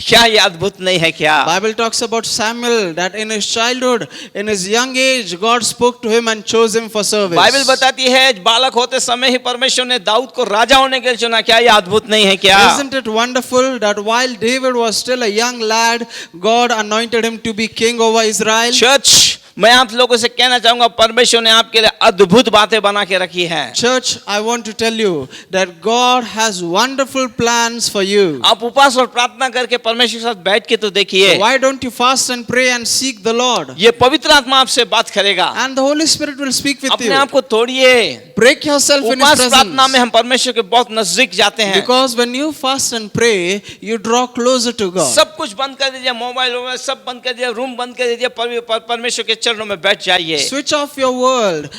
Speaker 2: क्या ये अद्भुत नहीं है क्या?
Speaker 3: Bible talks about Samuel, that in his childhood, in his young age, God spoke to him and chose him for service.
Speaker 2: Bible बताती है बालक होते समय ही परमेश्वर ने दाऊद को राजा होने के लिए चुना। क्या ये अद्भुत नहीं है क्या?
Speaker 3: Isn't it wonderful that while David was still a young lad, God anointed him to be king over Israel?
Speaker 2: Church, मैं आप लोगों से कहना चाहूंगा, परमेश्वर ने आपके लिए अद्भुत बातें बना के रखी है।
Speaker 3: Church, I want to tell you that God has wonderful plans for you.
Speaker 2: आप उपवास और प्रार्थना करके परमेश्वर के साथ बैठ के तो देखिए,
Speaker 3: Why don't you fast and pray and seek the Lord?
Speaker 2: ये पवित्र आत्मा आपसे बात करेगा।
Speaker 3: And the Holy Spirit will speak with
Speaker 2: अपने
Speaker 3: you.
Speaker 2: आप को तोड़िए।
Speaker 3: Break yourself in His
Speaker 2: उपवास प्रार्थना में
Speaker 3: presence.
Speaker 2: हम परमेश्वर के बहुत नजदीक जाते हैं।
Speaker 3: Because when you fast and pray, you draw closer to God.
Speaker 2: सब कुछ बंद कर दीजिए, मोबाइल वोबाइल सब बंद कर दीजिए, रूम बंद कर दीजिए, परमेश्वर के चरणों में बैठ जाइए।
Speaker 3: Switch off your world,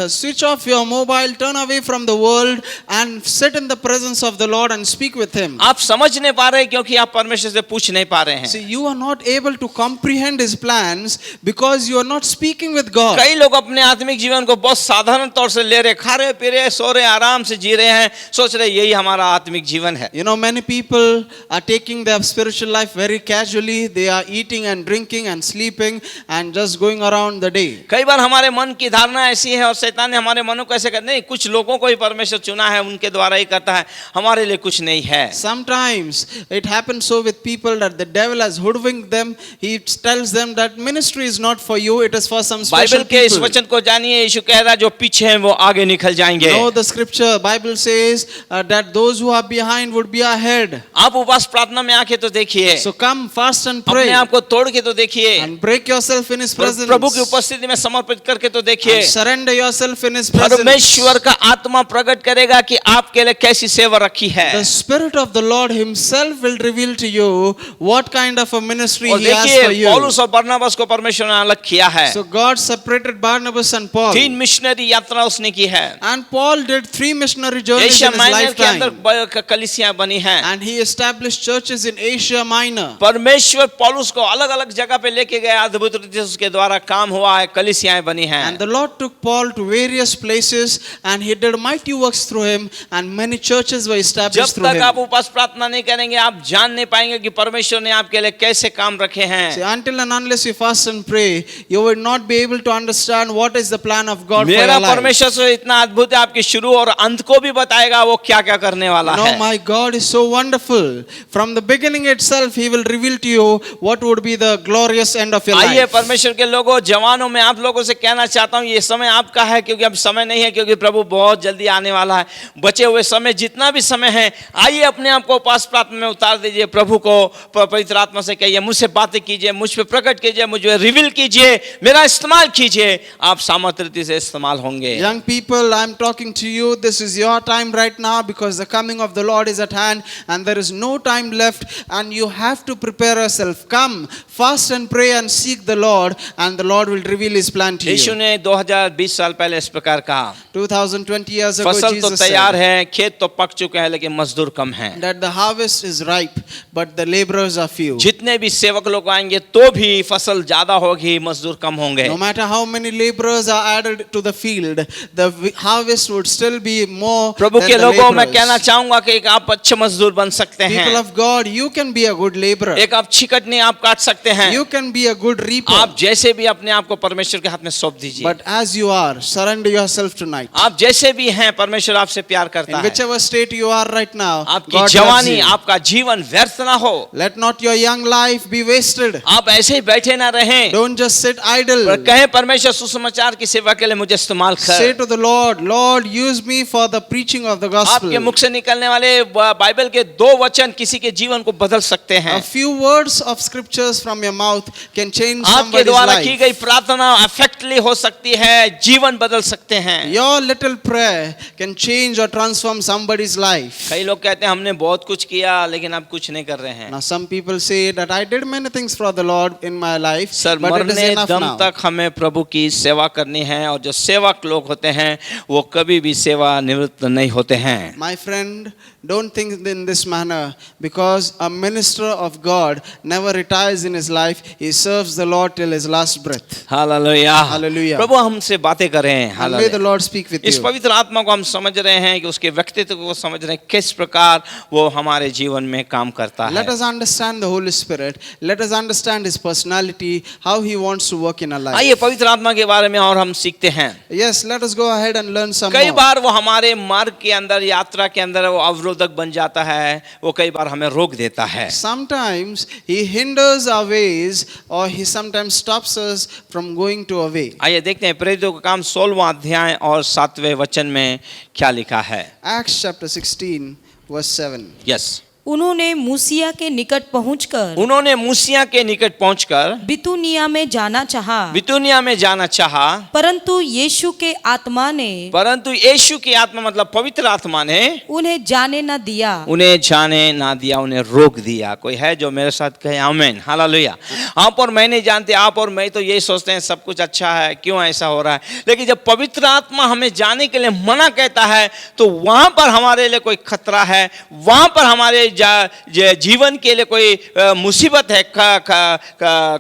Speaker 3: switch off your mobile, turn away from the world and sit in the presence of the Lord and speak with Him.
Speaker 2: आप समझ नहीं पा रहे क्योंकि आप परमेश्वर से पूछ नहीं पा रहे हैं।
Speaker 3: See, you are not able to comprehend His plans because you are not speaking with God.
Speaker 2: कई लोग अपने आत्मिक जीवन को बहुत साधारण तौर से ले रहे, खा रहे, पी रहे, सो रहे, आराम से जी रहे हैं, सोच रहे यही हमारा आत्मिक जीवन है।
Speaker 3: You know, many people are taking their spiritual life very casually. They are eating and drinking and sleeping and just going around the day.
Speaker 2: कई बार हमारे मन की धारणा ऐसी है और शैतान ने हमारे मनों को ऐसे कर, नहीं कुछ लोगों को ही परमेश्वर चुना है, उनके द्वारा ही करता है, हमारे लिए कुछ नहीं है।
Speaker 3: Sometimes it happens so with people that the devil has hoodwinked them. He tells them that ministry is not for you, it is for some special
Speaker 2: Bible के इस
Speaker 3: people.
Speaker 2: वचन को जानिए, यीशु कह रहा है जो पीछे हैं वो आगे निकल जाएंगे।
Speaker 3: No, the scripture, Bible says that those who are behind would be ahead.
Speaker 2: आप उपवास प्रार्थना में आके तो देखिए,
Speaker 3: So come fast and
Speaker 2: अपने
Speaker 3: pray
Speaker 2: आप को तोड़ के तो देखिए,
Speaker 3: and break yourself in His presence.
Speaker 2: प्रभु की उपस्थिति में समर्पित करके तो देखिए,
Speaker 3: And surrender yourself in His presence.
Speaker 2: परमेश्वर का आत्मा प्रकट करेगा कि आपके लिए कैसी सेवा रखी है।
Speaker 3: The Spirit of the Lord Himself will reveal to you what kind of a ministry
Speaker 2: और
Speaker 3: He has for
Speaker 2: देखिए
Speaker 3: you.
Speaker 2: पौलुस और बरनबास को परमेश्वर ने अलग किया है।
Speaker 3: So God separated Barnabas and Paul.
Speaker 2: 3 missionary यात्रा उसने की है।
Speaker 3: And Paul did 3 missionary journeys
Speaker 2: Asia
Speaker 3: in his
Speaker 2: minor के अंदर
Speaker 3: lifetime.
Speaker 2: कलीसियां बनी हैं।
Speaker 3: And he established churches in Asia Minor.
Speaker 2: परमेश्वर पौलुस को अलग अलग जगह पे लेके गया, अद्भुत रीति से उसके द्वारा काम हुआ है, कलीसियाएं बनी हैं।
Speaker 3: And the Lord took Paul to various places and He did mighty works through him and many churches were
Speaker 2: जब
Speaker 3: established through
Speaker 2: तक आप
Speaker 3: him.
Speaker 2: उपवास प्रार्थना नहीं करेंगे आप जान नहीं पाएंगे कि परमेश्वर ने आपके लिए कैसे काम रखे हैं।
Speaker 3: See, until and unless you fast and pray, you will not be able to understand what is the plan of God for
Speaker 2: मेरा
Speaker 3: your life.
Speaker 2: परमेश्वर से इतना अद्भुत है, आपकी शुरू और अंत को भी बताएगा वो क्या क्या करने वाला
Speaker 3: No,
Speaker 2: है।
Speaker 3: my God is so wonderful. From the beginning itself, He will reveal to you what would be the glorious end of your
Speaker 2: आइए
Speaker 3: life.
Speaker 2: परमेश्वर के लोगों, जवानों में आप लोगों से कहना चाहता हूँ ये समय आपका है, क्योंकि अब समय नहीं है, क्योंकि प्रभु बहुत जल्दी आने वाला है। बचे हुए समय जितना भी समय है, आइए अपने आप को उपवास प्रार्थना में उतार दीजिए, प्रभु को पवित्र आत्मा से कहिए मुझसे बातें कीजिए, मुझ पे प्रकट कीजिए, मुझे रिवील कीजिए, मेरा इस्तेमाल कीजिए, आप सामर्थ्य से इस्तेमाल होंगे।
Speaker 3: Young people, I'm talking to you. This is your time right now because the coming of the Lord is at hand and there is no time left and you have to prepare yourself. Come, fast and pray and seek the Lord and the Lord will reveal His plan to
Speaker 2: Yeshu
Speaker 3: you.
Speaker 2: ने 2020 साल पहले इस प्रकार कहा,
Speaker 3: 2020 years ago,
Speaker 2: फसल तो
Speaker 3: Jesus
Speaker 2: तैयार
Speaker 3: said
Speaker 2: है, खेत तो पक चुके हैं, लेकिन मजदूर कम हैं।
Speaker 3: that the harvest is ripe but the laborers are few.
Speaker 2: जितने भी सेवक लोग आएंगे तो भी फसल ज्यादा होगी, मजदूर कम होंगे।
Speaker 3: No matter how many laborers are added to the field, the harvest would still be more
Speaker 2: Prabhu
Speaker 3: than
Speaker 2: के
Speaker 3: the
Speaker 2: लोगों, मैं कहना
Speaker 3: laborers.
Speaker 2: चाहूंगा कि एक आप अच्छे मजदूर बन सकते हैं,
Speaker 3: People of God, you can be a good laborer.
Speaker 2: एक आप छिकटनी आप काट सकते हैं,
Speaker 3: You can be a good reaper.
Speaker 2: आप जैसे भी अपने आप को परमेश्वर के हाथ में सौंप दीजिए।
Speaker 3: But as you are, surrender yourself tonight.
Speaker 2: आप जैसे भी हैं, परमेश्वर आपसे प्यार करता
Speaker 3: In
Speaker 2: है।
Speaker 3: whichever state you are right now,
Speaker 2: आपकी
Speaker 3: God loves
Speaker 2: जवानी,
Speaker 3: you.
Speaker 2: आपका जीवन व्यर्थ ना हो।
Speaker 3: Let not your young life be wasted.
Speaker 2: आप ऐसे ही बैठे ना रहें,
Speaker 3: Don't just sit
Speaker 2: पर
Speaker 3: idle.
Speaker 2: कहें परमेश्वर सुसमाचार की सेवा के लिए मुझे इस्तेमाल
Speaker 3: Say
Speaker 2: कर।
Speaker 3: to the Lord, Lord, use me for the preaching of the gospel.
Speaker 2: आपके मुख से निकलने वाले बाइबल के 2 वचन किसी के जीवन को बदल सकते हैं।
Speaker 3: A few words of scriptures from your mouth can change
Speaker 2: आपके
Speaker 3: somebody's
Speaker 2: द्वारा की
Speaker 3: life.
Speaker 2: गई प्रार्थना अफेक्टली हो सकती है, जीवन बदल सकते हैं।
Speaker 3: Your little prayer can change or transform somebody's life.
Speaker 2: कई लोग कहते हैं हमने बहुत कुछ किया लेकिन अब कुछ नहीं कर रहे हैं।
Speaker 3: Now some people say that I did many things for the Lord in my life,
Speaker 2: sir
Speaker 3: but it is
Speaker 2: मरने
Speaker 3: enough
Speaker 2: दम
Speaker 3: now.
Speaker 2: तक हमें प्रभु की सेवा करनी है, और जो सेवक लोग होते हैं वो कभी भी सेवा निवृत्त नहीं होते हैं।
Speaker 3: My friend, don't think in this manner, because a minister of God never retires in his life. He serves the Lord till his last breath.
Speaker 2: Hallelujah,
Speaker 3: Hallelujah.
Speaker 2: प्रभु हमसे बातें करें।
Speaker 3: And may the Lord speak with
Speaker 2: इस
Speaker 3: you.
Speaker 2: पवित्र आत्मा को हम समझ रहे हैं कि उसके व्यक्तित्व को समझ रहे हैं, किस प्रकार वो हमारे जीवन में काम करता है।
Speaker 3: Let us understand the Holy Spirit. Let us understand His personality, how He wants to work in our life.
Speaker 2: आइए पवित्र आत्मा के बारे में और हम सीखते हैं।
Speaker 3: Yes, let us go ahead and learn some
Speaker 2: कई
Speaker 3: more.
Speaker 2: बार वो हमारे मार्ग के अंदर, यात्रा के अंदर वो अवरोधक बन जाता है, वो कई बार हमें रोक देता है।
Speaker 3: Sometimes He hinders our ways, or He sometimes stops us from going to a way.
Speaker 2: आइए देखते हैं प्रेरितों का काम 16वां अध्याय और 7वें वचन में क्या लिखा है।
Speaker 3: Acts chapter 16 verse 7.
Speaker 2: यस,
Speaker 5: उन्होंने मूसिया के निकट पहुंचकर
Speaker 2: उन्होंने मूसिया के निकट पहुंचकर
Speaker 5: बितूनिया में जाना चाहा,
Speaker 2: बितूनिया में जाना चाहा,
Speaker 5: परंतु यीशु के आत्मा ने
Speaker 2: परंतु यीशु की आत्मा मतलब पवित्र आत्मा ने
Speaker 5: उन्हें जाने न दिया।
Speaker 2: उन्हें जाने ना दिया, उन्हें रोक दिया। कोई है जो मेरे साथ कहे आमीन, हालेलुया। आप और मैं नहीं जानते, आप और मैं तो यही सोचते हैं सब कुछ अच्छा है, क्यों ऐसा हो रहा है। लेकिन जब पवित्र आत्मा हमें जाने के लिए मना कहता है तो वहां पर हमारे लिए कोई खतरा है, वहां पर हमारे जीवन के लिए कोई मुसीबत है,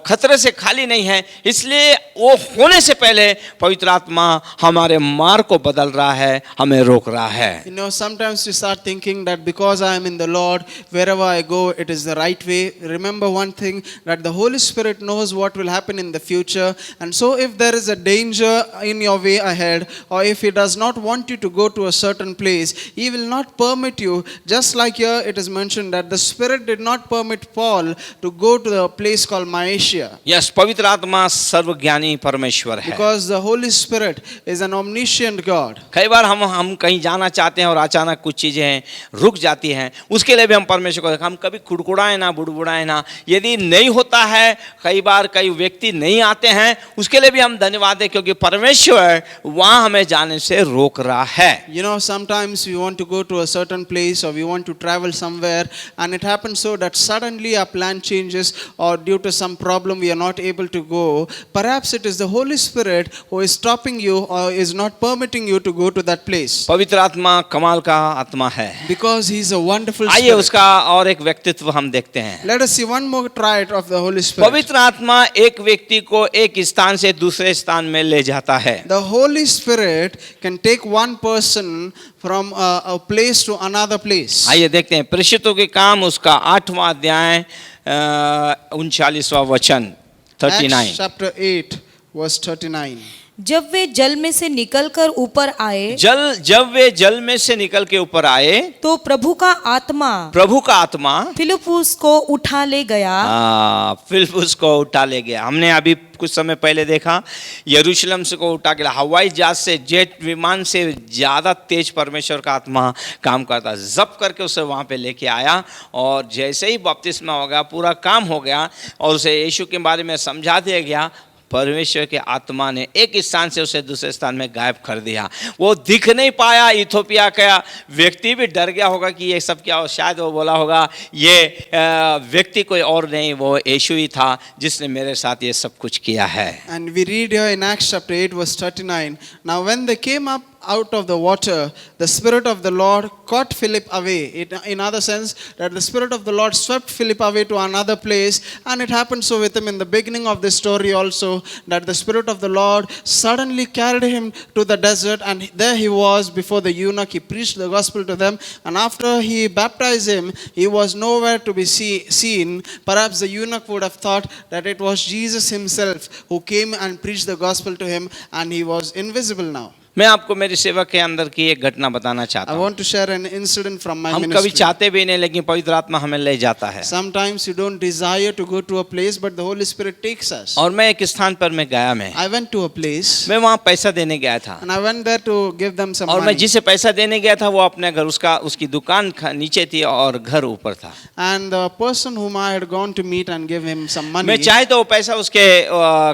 Speaker 2: खतरे से खाली नहीं है। इसलिए वो होने से पहले पवित्र आत्मा हमारे मार्ग को बदल रहा है, हमें रोक रहा है।
Speaker 3: You know, sometimes you start thinking that because I am in the Lord, wherever I go, it is the right way. Remember one thing, that the Holy Spirit knows what will happen in the future. And so if there is a danger in your way ahead, or if He does not want you to go to a certain place, He will not permit you. Just like here it is mentioned that the Spirit did not permit Paul to go to a place called Mysia.
Speaker 2: Yes, पवित्र आत्मा सर्वज्ञानी परमेश्वर है।
Speaker 3: Because the Holy Spirit is an omniscient God.
Speaker 2: कई बार हम कहीं जाना चाहते हैं और अचानक कुछ चीजें रुक जाती हैं, उसके लिए भी हम परमेश्वर को हम कभी कुड़कुड़ाए ना, बुड़बुड़ाए ना। यदि नहीं होता है, कई बार कई व्यक्ति नहीं आते हैं, उसके लिए भी हम धन्यवाद दें, क्योंकि परमेश्वर वहां हमें जाने से रोक रहा है।
Speaker 3: You know, sometimes we want to go to a certain place or we want to travel somewhere, and it happens so that suddenly our plan changes, or due to some problem we are not able to go. Perhaps it is the Holy Spirit who is stopping you or is not permitting you to go to that place.
Speaker 2: पवित्र आत्मा कमाल का आत्मा है,
Speaker 3: Because He is a wonderful
Speaker 2: आइए
Speaker 3: Spirit.
Speaker 2: उसका और एक व्यक्तित्व हम देखते हैं।
Speaker 3: Let us see one more trait of the Holy Spirit.
Speaker 2: पवित्र आत्मा एक व्यक्ति को एक स्थान से दूसरे स्थान में ले जाता है।
Speaker 3: The Holy Spirit can take one person from a place to another place.
Speaker 2: आइए देखते हैं प्रेषितों के काम उसका 8वां अध्याय 39वां वचन 39।
Speaker 3: Acts chapter 8 verse 39.
Speaker 5: जब वे जल में से निकलकर ऊपर आए
Speaker 2: जब वे जल में से निकल के ऊपर आए
Speaker 5: तो प्रभु का आत्मा
Speaker 2: फिलिप्पुस
Speaker 5: को उठा ले गया।
Speaker 2: फिलिप्पुस को उठा ले गया। हमने अभी कुछ समय पहले देखा यरूशलेम से को उठा के हवाई जहाज से, जेट विमान से ज़्यादा तेज परमेश्वर का आत्मा काम करता, जब्त करके उसे वहाँ पे लेके आया, और जैसे ही बपतिस्मा हो गया, पूरा काम हो गया और उसे यीशु के बारे में समझा दिया गया, परमेश्वर के आत्मा ने एक स्थान से उसे दूसरे स्थान में गायब कर दिया। वो दिख नहीं पाया। इथोपिया का व्यक्ति भी डर गया होगा कि ये सब क्या हो। शायद वो बोला होगा ये व्यक्ति कोई और नहीं, वो यीशु ही था जिसने मेरे साथ ये सब कुछ किया है।
Speaker 3: And we read here in Acts chapter 8 verse 39. Now when they came up out of the water, the Spirit of the Lord caught Philip away. In other sense, that the Spirit of the Lord swept Philip away to another place. And it happened so with him in the beginning of this story also, that the Spirit of the Lord suddenly carried him to the desert, and there he was before the eunuch. He preached the gospel to them, and after he baptized him, he was nowhere to be seen. Perhaps the eunuch would have thought that it was Jesus himself who came and preached the gospel to him, and he was invisible now.
Speaker 2: मैं आपको मेरी सेवा के अंदर की एक घटना बताना चाहता
Speaker 3: I
Speaker 2: हूँ।
Speaker 3: want to share an incident from my
Speaker 2: हम कभी
Speaker 3: ministry.
Speaker 2: चाहते भी नहीं, लेकिन पवित्र आत्मा हमें ले जाता है।
Speaker 3: Sometimes you don't desire to go to a place, but the Holy Spirit takes us.
Speaker 2: और मैं एक स्थान पर मैं गया,
Speaker 3: I went to a place,
Speaker 2: मैं वहाँ पैसा देने गया था,
Speaker 3: and I went there to give them some
Speaker 2: और मैं
Speaker 3: money.
Speaker 2: जिसे पैसा देने गया था वो अपने घर, उसकी दुकान नीचे थी और घर ऊपर था।
Speaker 3: And the person whom I had gone to meet and give him some money,
Speaker 2: मैं चाहे तो वो पैसा उसके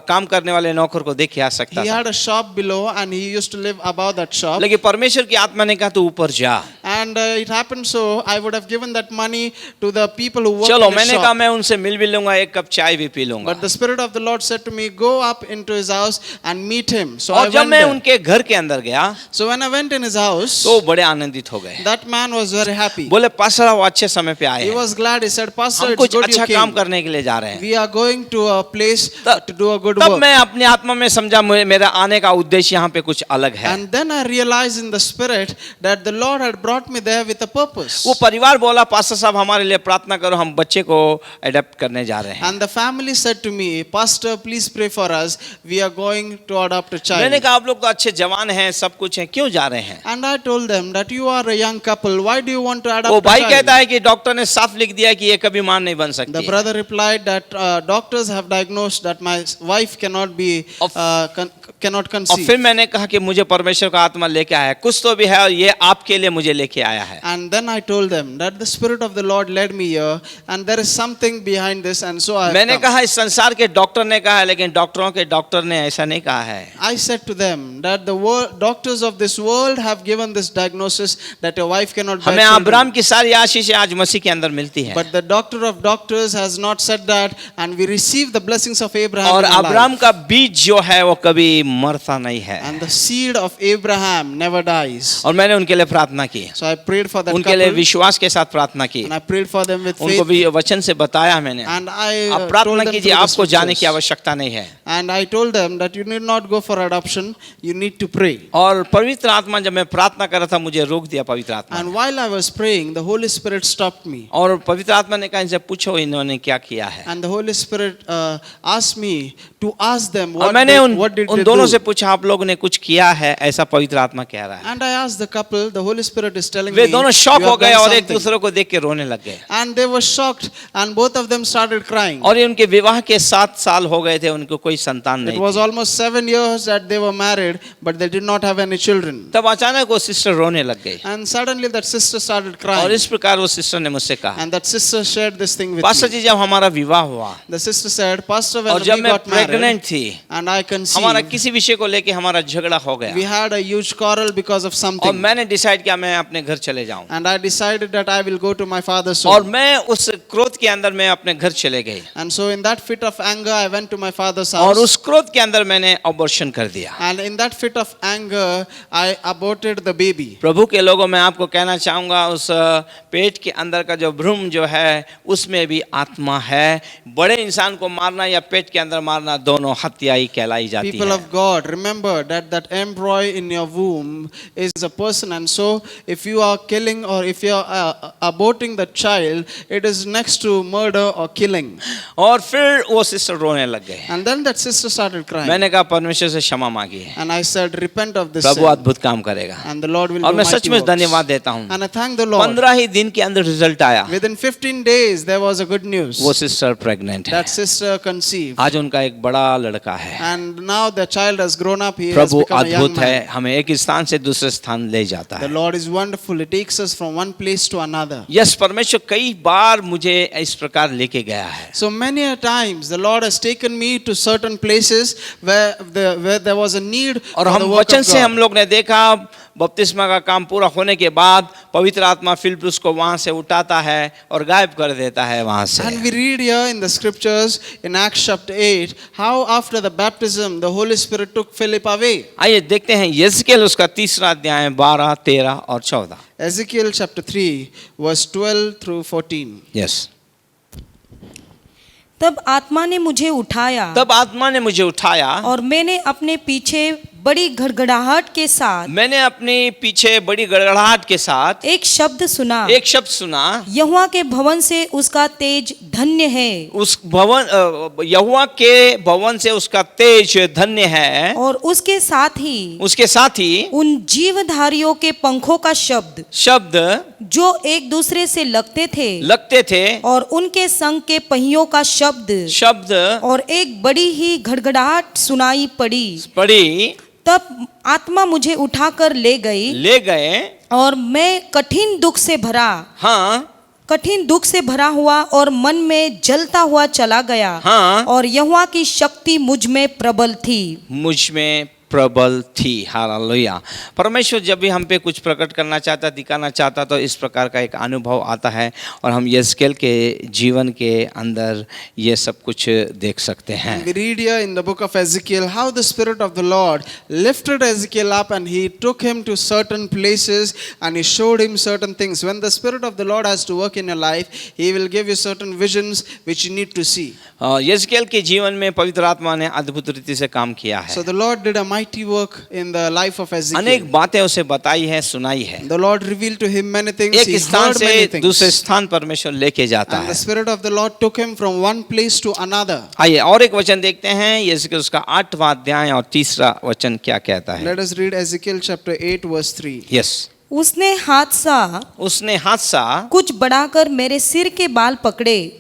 Speaker 2: काम करने वाले नौकर को दे के आ सकता
Speaker 3: he
Speaker 2: था,
Speaker 3: had a shop below, and he used to live above that shop.
Speaker 2: लेकिन परमेश्वर की आत्मा ने कहा तू ऊपर जा।
Speaker 3: And it happened so, I would have given that money to the people who work
Speaker 2: चलो,
Speaker 3: in the
Speaker 2: मैंने कहा
Speaker 3: shop.
Speaker 2: मैं उनसे मिल भी लूंगा, एक कप चाय भी पी लूंगा।
Speaker 3: But the Spirit of the Lord said to me, go up into his house and meet him. So I
Speaker 2: और जब
Speaker 3: went
Speaker 2: मैं
Speaker 3: there.
Speaker 2: उनके घर के अंदर गया
Speaker 3: So when I went in his house,
Speaker 2: तो बड़े आनंदित हो गए।
Speaker 3: that man was very happy.
Speaker 2: बोले पास्टर वो अच्छे समय पे आए
Speaker 3: He
Speaker 2: हैं,
Speaker 3: was glad. He said, Pastor,
Speaker 2: हम
Speaker 3: it's
Speaker 2: कुछ
Speaker 3: good you
Speaker 2: अच्छा काम
Speaker 3: came.
Speaker 2: करने के लिए जा रहे हैं।
Speaker 3: We are going to a place
Speaker 2: तब-
Speaker 3: to do a good
Speaker 2: तब
Speaker 3: work.
Speaker 2: मैं अपनी आत्मा में समझा मेरा आने का उद्देश्य यहाँ पे कुछ अलग है।
Speaker 3: And then I realized in the Spirit that the Lord had brought me there with a purpose.
Speaker 2: वो परिवार बोला पास्टर साहब हमारे लिए प्रार्थना करो, हम बच्चे को अडॉप्ट करने जा रहे हैं।
Speaker 3: And the family said to me, Pastor, please pray for us. We are going to adopt a child.
Speaker 2: मैंने कहा आप लोग तो अच्छे जवान हैं, सब कुछ है, क्यों जा रहे हैं?
Speaker 3: And I told them that you are a young couple. Why do you want to
Speaker 2: वो
Speaker 3: adopt a
Speaker 2: भाई
Speaker 3: child?
Speaker 2: कहता है कि डॉक्टर ने साफ लिख दिया कि ये कभी मां नहीं बन
Speaker 3: The
Speaker 2: सकती।
Speaker 3: brother replied that doctors have diagnosed that my wife cannot be cannot
Speaker 2: और
Speaker 3: conceive.
Speaker 2: फिर मैंने कहा कि मुझे परमेश्वर का आत्मा लेके आया है, कुछ तो भी है और ये आपके लिए मुझे लेके आया है।
Speaker 3: And then I told them that the Spirit of the Lord led me here, and there is something behind this, and so I have
Speaker 2: मैंने
Speaker 3: come.
Speaker 2: कहा इस संसार के डॉक्टर ने कहा है, लेकिन डॉक्टरों के डॉक्टर ने ऐसा नहीं कहा है।
Speaker 3: I said to them that the doctors of this world have given this diagnosis that your wife cannot bear
Speaker 2: हमें
Speaker 3: children.
Speaker 2: अब्राहम की सारी आशीषें आज मसीह के अंदर मिलती है,
Speaker 3: But the doctor of doctors has not said that, and we receive the blessings of Abraham.
Speaker 2: और
Speaker 3: in our life.
Speaker 2: अब्राहम का बीज जो है वो कभी मरता नहीं है।
Speaker 3: And the seed of Abraham never dies.
Speaker 2: और मैंने उनके लिए प्रार्थना की,
Speaker 3: So I prayed for that
Speaker 2: उनके लिए
Speaker 3: couple,
Speaker 2: विश्वास के साथ प्रार्थना की,
Speaker 3: and I prayed for them with
Speaker 2: उनको
Speaker 3: faith.
Speaker 2: भी वचन से बताया मैंने,
Speaker 3: And I
Speaker 2: आप
Speaker 3: told
Speaker 2: प्रार्थना
Speaker 3: them
Speaker 2: कीजिए,
Speaker 3: through the
Speaker 2: आपको जाने की
Speaker 3: scriptures.
Speaker 2: आवश्यकता नहीं है।
Speaker 3: And I told them that you need not go for adoption, you need to pray.
Speaker 2: और पवित्र आत्मा जब मैं प्रार्थना कर रहा था मुझे रोक दिया पवित्र आत्मा ने।
Speaker 3: And while I was praying, the Holy Spirit stopped me.
Speaker 2: और पवित्र आत्मा ने कहा इनसे पूछो इन्होंने क्या किया है।
Speaker 3: And the Holy Spirit asked me to ask them
Speaker 2: और
Speaker 3: what,
Speaker 2: मैंने
Speaker 3: what did
Speaker 2: उन
Speaker 3: they
Speaker 2: दोनों
Speaker 3: do.
Speaker 2: से पूछा आप लोगों ने कुछ किया है, ऐसा पवित्र आत्मा कह रहा है।
Speaker 3: And I asked the couple, the Holy Spirit is telling
Speaker 2: way
Speaker 3: me,
Speaker 2: दोनों
Speaker 3: "You
Speaker 2: शॉक
Speaker 3: have
Speaker 2: हो गए
Speaker 3: done
Speaker 2: और एक
Speaker 3: something."
Speaker 2: दूसरे को देख के रोने लग गए।
Speaker 3: And they were shocked, and both of them started crying.
Speaker 2: और ये उनके विवाह के 7 साल हो गए थे, उनको कोई संतान
Speaker 3: It
Speaker 2: नहीं
Speaker 3: was
Speaker 2: थी।
Speaker 3: almost 7 years that they were married, but they did not have any children.
Speaker 2: तब अचानक वो सिस्टर रोने लग गई
Speaker 3: And suddenly that sister started
Speaker 2: और
Speaker 3: crying.
Speaker 2: इस प्रकार वो सिस्टर ने मुझसे कहा,
Speaker 3: And that sister shared this thing with
Speaker 2: pastor
Speaker 3: me.
Speaker 2: जी जब हमारा विवाह हुआ
Speaker 3: The sister said, Pastor,
Speaker 2: और
Speaker 3: when
Speaker 2: जब
Speaker 3: we
Speaker 2: मैं
Speaker 3: got married
Speaker 2: प्रेग्नेंट थी,
Speaker 3: and I
Speaker 2: हमारा
Speaker 3: conceived,
Speaker 2: किसी विषय को लेके हमारा झगड़ा हो
Speaker 3: we
Speaker 2: गया
Speaker 3: had a huge quarrel because of
Speaker 2: और
Speaker 3: something.
Speaker 2: मैंने डिसाइड किया मैं अपने घर चले जाऊं
Speaker 3: And I decided that I will go to my father's
Speaker 2: और
Speaker 3: home.
Speaker 2: मैं उस क्रोध के अंदर मैं अपने घर चले गए
Speaker 3: And so in that fit of anger, I went to my father's
Speaker 2: और
Speaker 3: house.
Speaker 2: उस क्रोध के अंदर मैंने अबॉर्शन कर दिया।
Speaker 3: And in that fit of anger, I aborted the baby.
Speaker 2: प्रभु के लोगों मैं आपको कहना चाहूंगा उस पेट के अंदर का जो भ्रूण जो है उसमें भी आत्मा है। बड़े इंसान को मारना या पेट के अंदर मारना दोनों हत्या ही कहलाई जाती
Speaker 3: People
Speaker 2: है।
Speaker 3: of God, remember that embryo in your womb is a person, and so if you are killing or if you are aborting the child, it is next to murder or killing.
Speaker 2: और फिर वो सिस्टर रोने लग गए।
Speaker 3: And then that sister started crying.
Speaker 2: मैंने कहा परमेश्वर से क्षमा मांगी है,
Speaker 3: And I said, repent of this
Speaker 2: Prabhu
Speaker 3: sin,
Speaker 2: अद्भुत काम करेगा।
Speaker 3: and the Lord will
Speaker 2: और
Speaker 3: do
Speaker 2: मैं
Speaker 3: mighty
Speaker 2: सच में
Speaker 3: works.
Speaker 2: धन्यवाद देता हूँ।
Speaker 3: And I thank the Lord.
Speaker 2: 15 ही दिन के अंदर रिजल्ट आया,
Speaker 3: Within 15 days, there was a good news.
Speaker 2: वो सिस्टर प्रेग्नेंट है।
Speaker 3: That sister conceived.
Speaker 2: आज उनका एक बड़ा लड़का है।
Speaker 3: And now the child has grown up. He has
Speaker 2: Prabhu
Speaker 3: become a young
Speaker 2: अद्भुत है,
Speaker 3: man.
Speaker 2: हमें एक स्थान से दूसरे स्थान ले जाता
Speaker 3: The
Speaker 2: है।
Speaker 3: Lord is wonderful. He takes us from one place to another.
Speaker 2: Yes, परमेश्वर कई बार मुझे इस प्रकार लेके गया है।
Speaker 3: So many a times the Lord has taken me to certain places where there was a need
Speaker 2: और
Speaker 3: for
Speaker 2: हम
Speaker 3: the work
Speaker 2: वचन
Speaker 3: of
Speaker 2: से हम
Speaker 3: God.
Speaker 2: लोग ने देखा बपतिस्मा का काम पूरा होने के बाद पवित्र आत्मा फिलिप उसको वहां से उठाता है और गायब कर देता है वहां से।
Speaker 3: And we read here in the scriptures in Acts chapter 8 how after the baptism the Holy Spirit took Philip away.
Speaker 2: आइए देखते हैं यहेजकेल उसका 3रा अध्याय 12, 13 और 14।
Speaker 3: Ezekiel chapter 3 verse 12 through 14.
Speaker 2: Yes.
Speaker 5: तब आत्मा ने मुझे उठाया
Speaker 2: तब आत्मा ने मुझे उठाया
Speaker 5: और मैंने अपने पीछे बड़ी घड़घड़ाहट के साथ
Speaker 2: मैंने अपने पीछे बड़ी गड़गड़ाहट के साथ
Speaker 5: एक शब्द सुना,
Speaker 2: एक शब्द सुना,
Speaker 5: यहोवा के भवन से उसका तेज धन्य है
Speaker 2: उस भवन यहोवा के भवन से उसका तेज धन्य है,
Speaker 5: और उसके साथ ही उन जीवधारियों के पंखों का शब्द जो एक दूसरे से लगते थे और उनके संग के पहियों का शब्द और एक बड़ी ही घड़घड़ाहट सुनाई पड़ी। तब आत्मा मुझे उठाकर ले गए और मैं कठिन दुख से भरा हुआ और मन में जलता हुआ चला गया। और यहोवा की शक्ति मुझ में प्रबल थी। हालेलुया। परमेश्वर जब भी हम पे कुछ प्रकट करना चाहता, दिखाना चाहता, तो इस प्रकार का एक अनुभव आता है और हम यहेजकेल के जीवन के अंदर ये सब कुछ देख सकते हैं।
Speaker 3: We read here in the book of Ezekiel how the Spirit of the Lord lifted Ezekiel up and he took him to certain places and he showed him certain things. When the Spirit of the Lord has to work in your life, he will give you certain visions which you need to see.
Speaker 2: यहेजकेल के जीवन में पवित्र आत्मा ने अद्भुत रीति से काम किया है।
Speaker 3: So the Lord did a mighty work in the life of Ezekiel.
Speaker 2: अनेक बातें उसे बताई है, सुनाई है।
Speaker 3: The Lord revealed to him many things.
Speaker 2: एक
Speaker 3: He
Speaker 2: स्थान
Speaker 3: heard
Speaker 2: से
Speaker 3: many things.
Speaker 2: दूसरे स्थान परमेश्वर लेके जाता
Speaker 3: And
Speaker 2: है।
Speaker 3: the Spirit of the Lord took him from one place to another.
Speaker 2: आइए और एक वचन देखते हैं, यहेजकेल उसका 8वां अध्याय और 3रा वचन क्या कहता है।
Speaker 3: Let us read Ezekiel chapter 8 verse 3.
Speaker 2: Yes.
Speaker 5: उसने हाथ सा कुछ बढ़ाकर मेरे सिर के बाल पकड़े।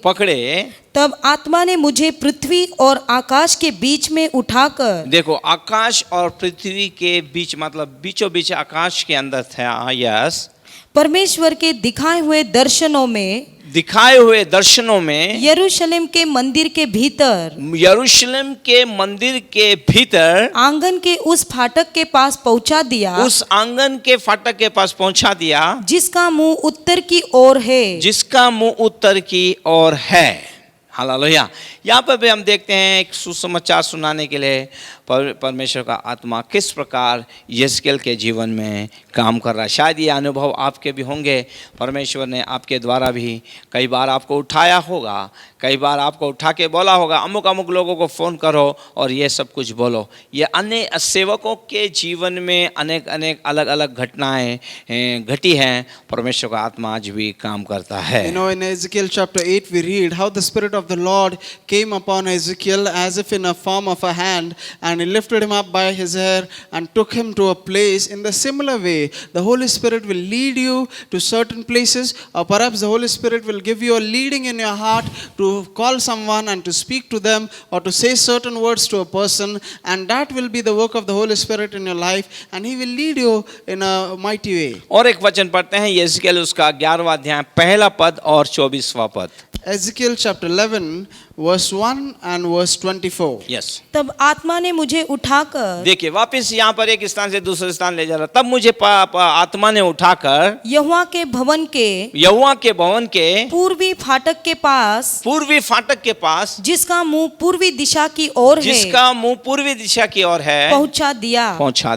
Speaker 5: तब आत्मा ने मुझे पृथ्वी और आकाश के बीच में उठाकर,
Speaker 2: देखो आकाश और पृथ्वी के बीच मतलब बीचों बीच आकाश के अंदर था, यस,
Speaker 5: परमेश्वर के दिखाए हुए दर्शनों में यरूशलेम के मंदिर के भीतर आंगन के उस फाटक के पास पहुंचा दिया जिसका मुंह उत्तर की ओर है।
Speaker 2: हालेलुया। यहाँ पर भी हम देखते हैं एक सुसमाचार सुनाने के लिए परमेश्वर का आत्मा किस प्रकार यिजकेल के जीवन में काम कर रहा है। शायद ये अनुभव आपके भी होंगे। परमेश्वर ने आपके द्वारा भी कई बार आपको उठाया होगा, कई बार आपको उठा के बोला होगा अमुक अमुक लोगों को फ़ोन करो और ये सब कुछ बोलो। ये अन्य सेवकों के जीवन में अनेक अनेक अलग अलग घटनाएं घटी हैं। परमेश्वर का आत्मा आज भी काम करता है।
Speaker 3: You know, in Ezekiel chapter 8 we read how the Spirit of the Lord came upon Ezekiel as if in a form of a hand, and he lifted him up by his hair and took him to a place. In the similar way, the Holy Spirit will lead you to certain places, or perhaps the Holy Spirit will give you a leading in your heart to call someone and to speak to them or to say certain words to a person, and that will be the work of the Holy Spirit in your life, and he will lead you in a mighty way.
Speaker 2: और एक वचन पढ़ते हैं यिजकेल उसका 11वां अध्याय पहला पद और 24वां पद।
Speaker 3: Ezekiel chapter 11 verse 1 and verse 24.
Speaker 2: Yes.
Speaker 5: तब आत्मा ने मुझे उठाकर,
Speaker 2: देखिए वापस यहाँ पर एक स्थान से दूसरे स्थान ले जा रहा। तब मुझे आत्मा ने उठाकर
Speaker 5: यहोवा के भवन के पूर्वी फाटक के पास जिसका मुंह पूर्वी दिशा की ओर है पहुंचा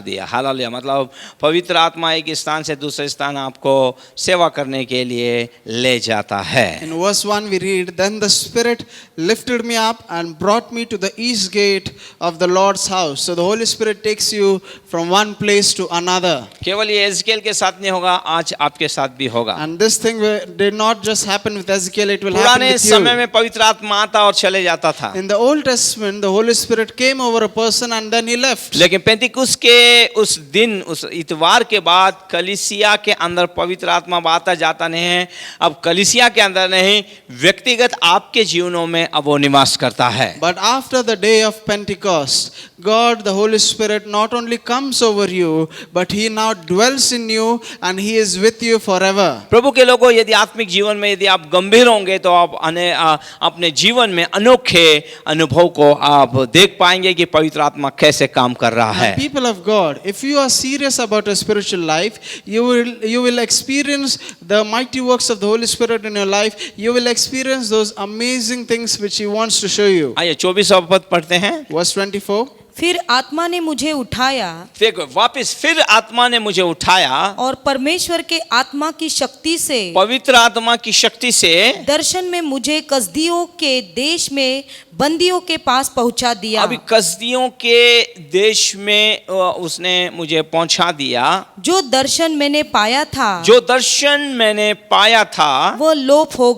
Speaker 2: दिया। हालेलुया। मतलब पवित्र आत्मा एक स्थान से दूसरे स्थान आपको सेवा करने के लिए ले जाता है।
Speaker 3: In verse 1 we read, then the Spirit lifted me up and brought me to the east gate of the Lord's house. So the Holy Spirit takes you from one place to another.
Speaker 2: केवल ये एजकेल के साथ नहीं होगा, आज आपके साथ भी होगा।
Speaker 3: And this thing did not just happen with Ezekiel, it will happen with you.
Speaker 2: पुराने समय में पवित्र आत्मा आता और चले जाता था।
Speaker 3: In the Old Testament, the Holy Spirit came over a person and then he left.
Speaker 2: लेकिन पेंतिकुस्त के उस दिन, उस इतवार के बाद कलीसिया के अंदर पवित्र आत्मा आता जाता नहीं है। अब कलीसिया के अंदर नहीं, व्यक्तिगत आपके जीवनों में अब वो निवास करता है।
Speaker 3: But after the day of Pentecost, God the Holy Spirit not only comes over you, but he now dwells in you and he is with you forever.
Speaker 2: प्रभु के लोगों, यदि आत्मिक जीवन में यदि आप गंभीर होंगे तो आप अपने जीवन में अनोखे अनुभव को आप देख पाएंगे कि पवित्र आत्मा कैसे काम कर रहा है।
Speaker 3: People of God, if you are serious about your spiritual life, you will experience the mighty works of the Holy Spirit in your life. You will experience those amazing things which he wants to show you.
Speaker 2: आइए 24वां पद पढ़ते हैं।
Speaker 3: Verse 24.
Speaker 5: फिर आत्मा ने मुझे उठाया,
Speaker 2: देखो वापस फिर आत्मा ने मुझे उठाया
Speaker 5: और परमेश्वर के आत्मा की शक्ति से,
Speaker 2: पवित्र आत्मा की शक्ति से
Speaker 5: दर्शन में मुझे कसदियों के देश में बंदियों के पास पहुंचा दिया।
Speaker 2: अभी कसदियों के देश में उसने मुझे पहुंचा दिया।
Speaker 5: जो दर्शन मैंने पाया था वो लोप हो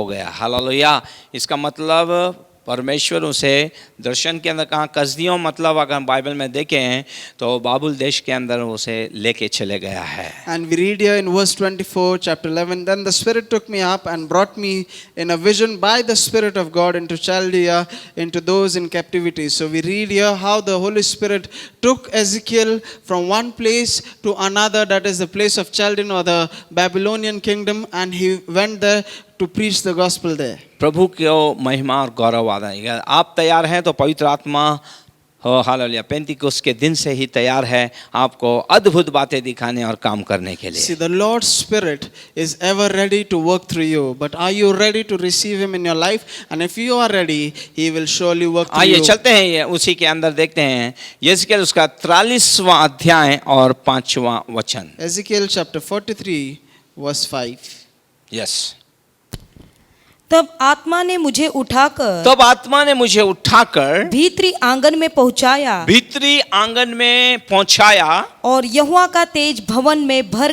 Speaker 5: गया। हालेलुया। इसका मतलब परमेश्वर उसे दर्शन के अंदर कहाँ, कसदियों मतलब अगर हम बाइबल में देखें तो बाबुल देश के अंदर उसे लेके चले गया है।
Speaker 3: And we read here in verse 24 chapter 11, then the Spirit took me up and brought me in a vision by the Spirit of God into Chaldea, into those in captivity. So we read here how the Holy Spirit took Ezekiel from one place to another, that is the place of Chaldean or the Babylonian kingdom, and he went there to preach the gospel there.
Speaker 2: प्रभु को महिमा और गौरव आदा है। आप तैयार हैं तो पवित्र आत्मा हो हालेलुया पेंतिकुस्त के दिन से ही तैयार है आपको अद्भुत बातें दिखाने और काम करने के लिए।
Speaker 3: See, the Lord's Spirit is ever ready to work through you, but are you ready to receive him in your life? And if you are ready, he will surely work through you.
Speaker 2: आइए चलते हैं, ये उसी के अंदर देखते हैं यिजकेल उसका 43वां अध्याय और 5वां वचन।
Speaker 3: Ezekiel chapter 43 verse 5.
Speaker 2: यस।
Speaker 5: तब आत्मा ने मुझे उठाकर भीतरी आंगन में पहुंचाया और यहोवा का तेज भवन में भर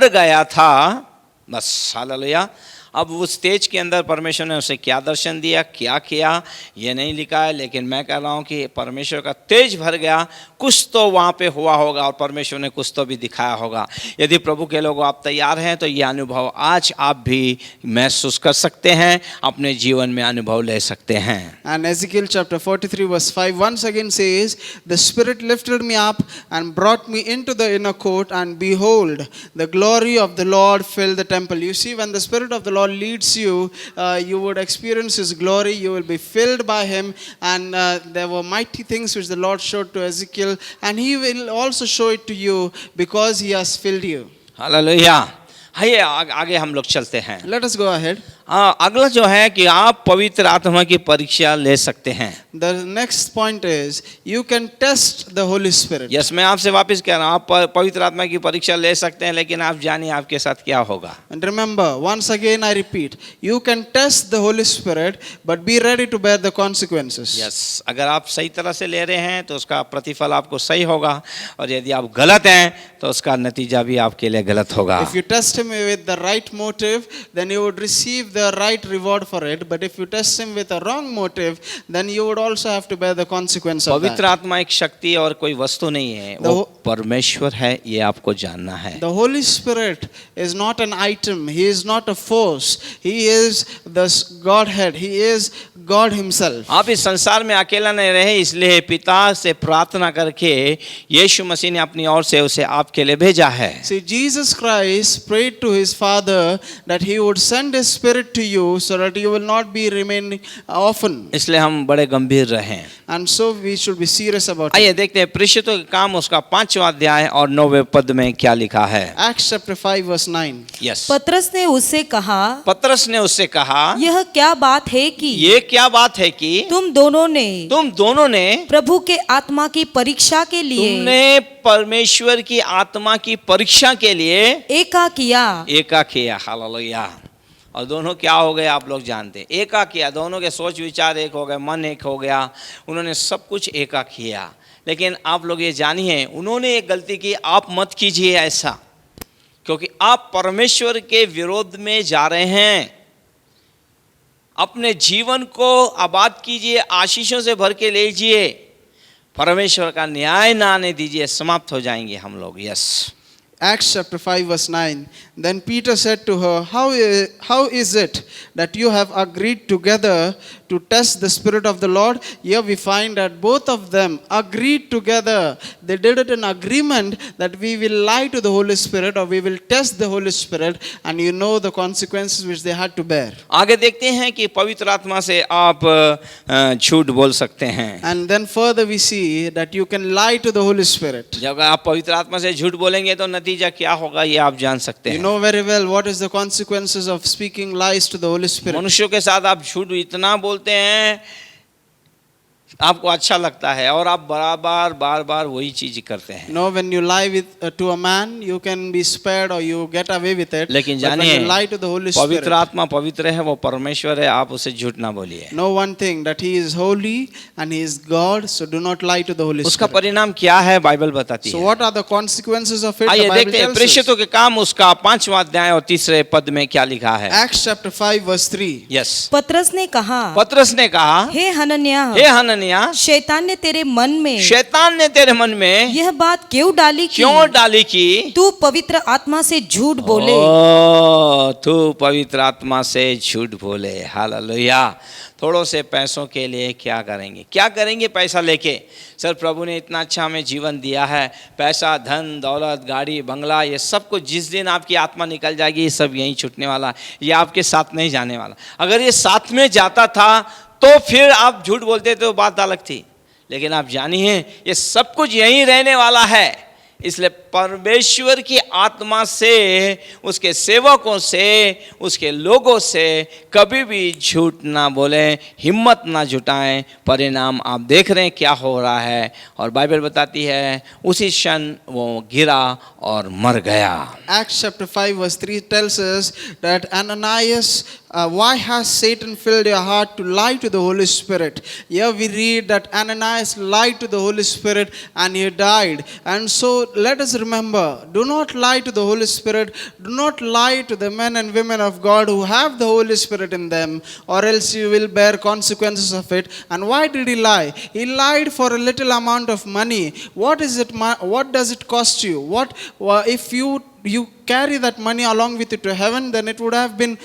Speaker 5: गया था।
Speaker 2: बस हालेलुया। अब उस तेज के अंदर परमेश्वर ने उसे क्या दर्शन दिया, क्या किया, ये नहीं लिखा है, लेकिन मैं कह रहा हूँ कि परमेश्वर का तेज भर गया, कुछ तो वहाँ पे हुआ होगा और परमेश्वर ने कुछ तो भी दिखाया होगा। यदि प्रभु के लोग आप तैयार हैं तो ये अनुभव आज आप भी महसूस कर सकते हैं, अपने जीवन में अनुभव ले सकते हैं।
Speaker 3: And Ezekiel chapter 43 verse 5 once again says, the Spirit lifted me up and brought me into the inner court, and behold, the glory of the Lord filled the temple. You see, when the Spirit of the Lord leads you, you would experience His glory, you will be filled by Him, and there were mighty things which the Lord showed to Ezekiel, and He will also show it to you because He has filled you.
Speaker 2: Hallelujah. आइए आगे हम लोग चलते हैं।
Speaker 3: Let us go ahead.
Speaker 2: अगला जो है कि आप पवित्र आत्मा की परीक्षा ले सकते हैं।
Speaker 3: The next point is you can test the Holy Spirit.
Speaker 2: Yes, मैं आपसे वापस कह रहा हूँ, आप पवित्र आत्मा की परीक्षा ले सकते हैं, लेकिन आप जानिए आपके साथ क्या होगा।
Speaker 3: And remember, once again I repeat, you can test the Holy Spirit, but be ready to bear the consequences.
Speaker 2: Yes, अगर आप सही तरह से ले रहे हैं तो उसका प्रतिफल आपको सही होगा, और यदि आप गलत हैं तो उसका नतीजा भी आपके लिए गलत होगा।
Speaker 3: If you test Him with the right motive, then you would receive the right reward for it. But if you test Him with a wrong motive, then you would also have to bear the consequence of
Speaker 2: पवित्र
Speaker 3: that.
Speaker 2: आत्मा एक शक्ति और कोई वस्तु नहीं है, वो परमेश्वर है, ये आपको जानना है।
Speaker 3: The Holy Spirit is not an item. He is not a force. He is the Godhead. He is God Himself.
Speaker 2: आप इस संसार में अकेला नहीं रहे, इसलिए पिता से प्रार्थना करके यीशु मसीह ने अपनी ओर से उसे आपके लिए भेजा है।
Speaker 3: See, Jesus Christ prayed to His Father that He would send His Spirit to you so that you will not be remaining orphan.
Speaker 2: इसलिए हम बड़े गंभीर रहें।
Speaker 3: And so we should be serious about it.
Speaker 2: आइए देखते हैं प्रेषितों के काम उसका 5वां अध्याय और 9वें पद में क्या लिखा है।
Speaker 3: Acts chapter 5 verse 9.
Speaker 2: यस,
Speaker 5: पतरस ने उससे कहा,
Speaker 2: पतरस ने उससे कहा,
Speaker 5: यह क्या बात है कि
Speaker 2: ये क्या बात है कि
Speaker 5: तुम दोनों ने
Speaker 2: प्रभु
Speaker 5: के आत्मा की परीक्षा के लिए
Speaker 2: तुमने परमेश्वर की आत्मा की परीक्षा के लिए
Speaker 5: एका किया।
Speaker 2: हालेलुया। और दोनों क्या हो गए आप लोग जानते हैं, एका किया, दोनों के सोच विचार एक हो गए, मन एक हो गया, उन्होंने सब कुछ एका किया। लेकिन आप लोग ये जानिए, उन्होंने एक गलती की, आप मत कीजिए ऐसा, क्योंकि आप परमेश्वर के विरोध में जा रहे हैं। अपने जीवन को आबाद कीजिए, आशीषों से भर के लीजिए, परमेश्वर का न्याय ना आने दीजिए, समाप्त हो जाएंगे हम लोग। Yes,
Speaker 3: Acts chapter 5 verse 9. Then Peter said to her, how is it that you have agreed together to test the Spirit of the Lord? Here we find that both of them agreed together. They did it in agreement that we will lie to the Holy Spirit, or we will test the Holy Spirit, and you know the consequences which they had to bear.
Speaker 2: आगे देखते हैं कि पवित्र आत्मा से आप झूठ बोल सकते हैं।
Speaker 3: And then further we see that you can lie to the Holy Spirit.
Speaker 2: जब आप पवित्र आत्मा से झूठ बोलेंगे तो नतीजा क्या होगा ये आप जान सकते हैं।
Speaker 3: You know very well what is the consequences of speaking lies to the Holy Spirit.
Speaker 2: मनुष्यों के साथ आप झूठ इतना बोलते हैं, आपको अच्छा लगता है, और आप बार बार वही चीज करते हैं।
Speaker 3: No, when you lie to a man, you can be spared or you get away with it.
Speaker 2: लेकिन
Speaker 3: But when
Speaker 2: जानिए,
Speaker 3: you lie to the Holy Spirit,
Speaker 2: पवित्र आत्मा पवित्र है, वो परमेश्वर है, आप उसे झूठ ना बोलिए।
Speaker 3: know one thing, that He is holy and He is God, so do not lie to the Holy
Speaker 2: उसका
Speaker 3: Spirit.
Speaker 2: परिणाम क्या है बाइबल बताती
Speaker 3: So
Speaker 2: है।
Speaker 3: what are the consequences of it? The
Speaker 2: आइए
Speaker 3: Bible
Speaker 2: देखते हैं
Speaker 3: tells us.
Speaker 2: प्रेषितों के काम उसका 5वां अध्याय और 3रे पद में क्या लिखा है।
Speaker 3: Acts chapter 5 verse 3.
Speaker 2: यस,
Speaker 5: पतरस ने कहा,
Speaker 2: पतरस ने कहा,
Speaker 5: हे
Speaker 2: हनन्याह,
Speaker 5: शैतान ने तेरे मन में यह बात क्यों डाली
Speaker 2: कि
Speaker 5: तू पवित्र आत्मा से झूठ बोले।
Speaker 2: तू पवित्र आत्मा से झूठ बोले। हालेलुया। थोड़ों से पैसों के लिए क्या करेंगे पैसा लेके। सर, प्रभु ने इतना अच्छा हमें जीवन दिया है, पैसा, धन दौलत, गाड़ी, बंगला, ये सब कुछ जिस दिन आपकी आत्मा निकल जाएगी ये सब यहीं छूटने वाला, ये आपके साथ नहीं जाने वाला। अगर ये साथ में जाता था तो फिर आप झूठ बोलते तो बात अलग थी, लेकिन आप जानिए ये सब कुछ यहीं रहने वाला है। इसलिए परमेश्वर की आत्मा से, उसके सेवकों से, उसके लोगों से कभी भी झूठ ना बोले, हिम्मत ना जुटाएं। परिणाम आप देख रहे हैं क्या हो रहा है, और बाइबल बताती है उसी क्षण वो गिरा और मर गया।
Speaker 3: Acts chapter 5 verse 3 tells us that Ananias why has Satan filled your heart to lie to the Holy Spirit? Here we read that Ananias lied to the Holy Spirit and he died. And so let us remember, do not lie to the Holy Spirit. Do not lie to the men and women of God who have the Holy Spirit in them, or else you will bear consequences of it. And why did he lie? He lied for a little amount of money. What does it cost you? If you carry that money along with you to heaven, then it would have been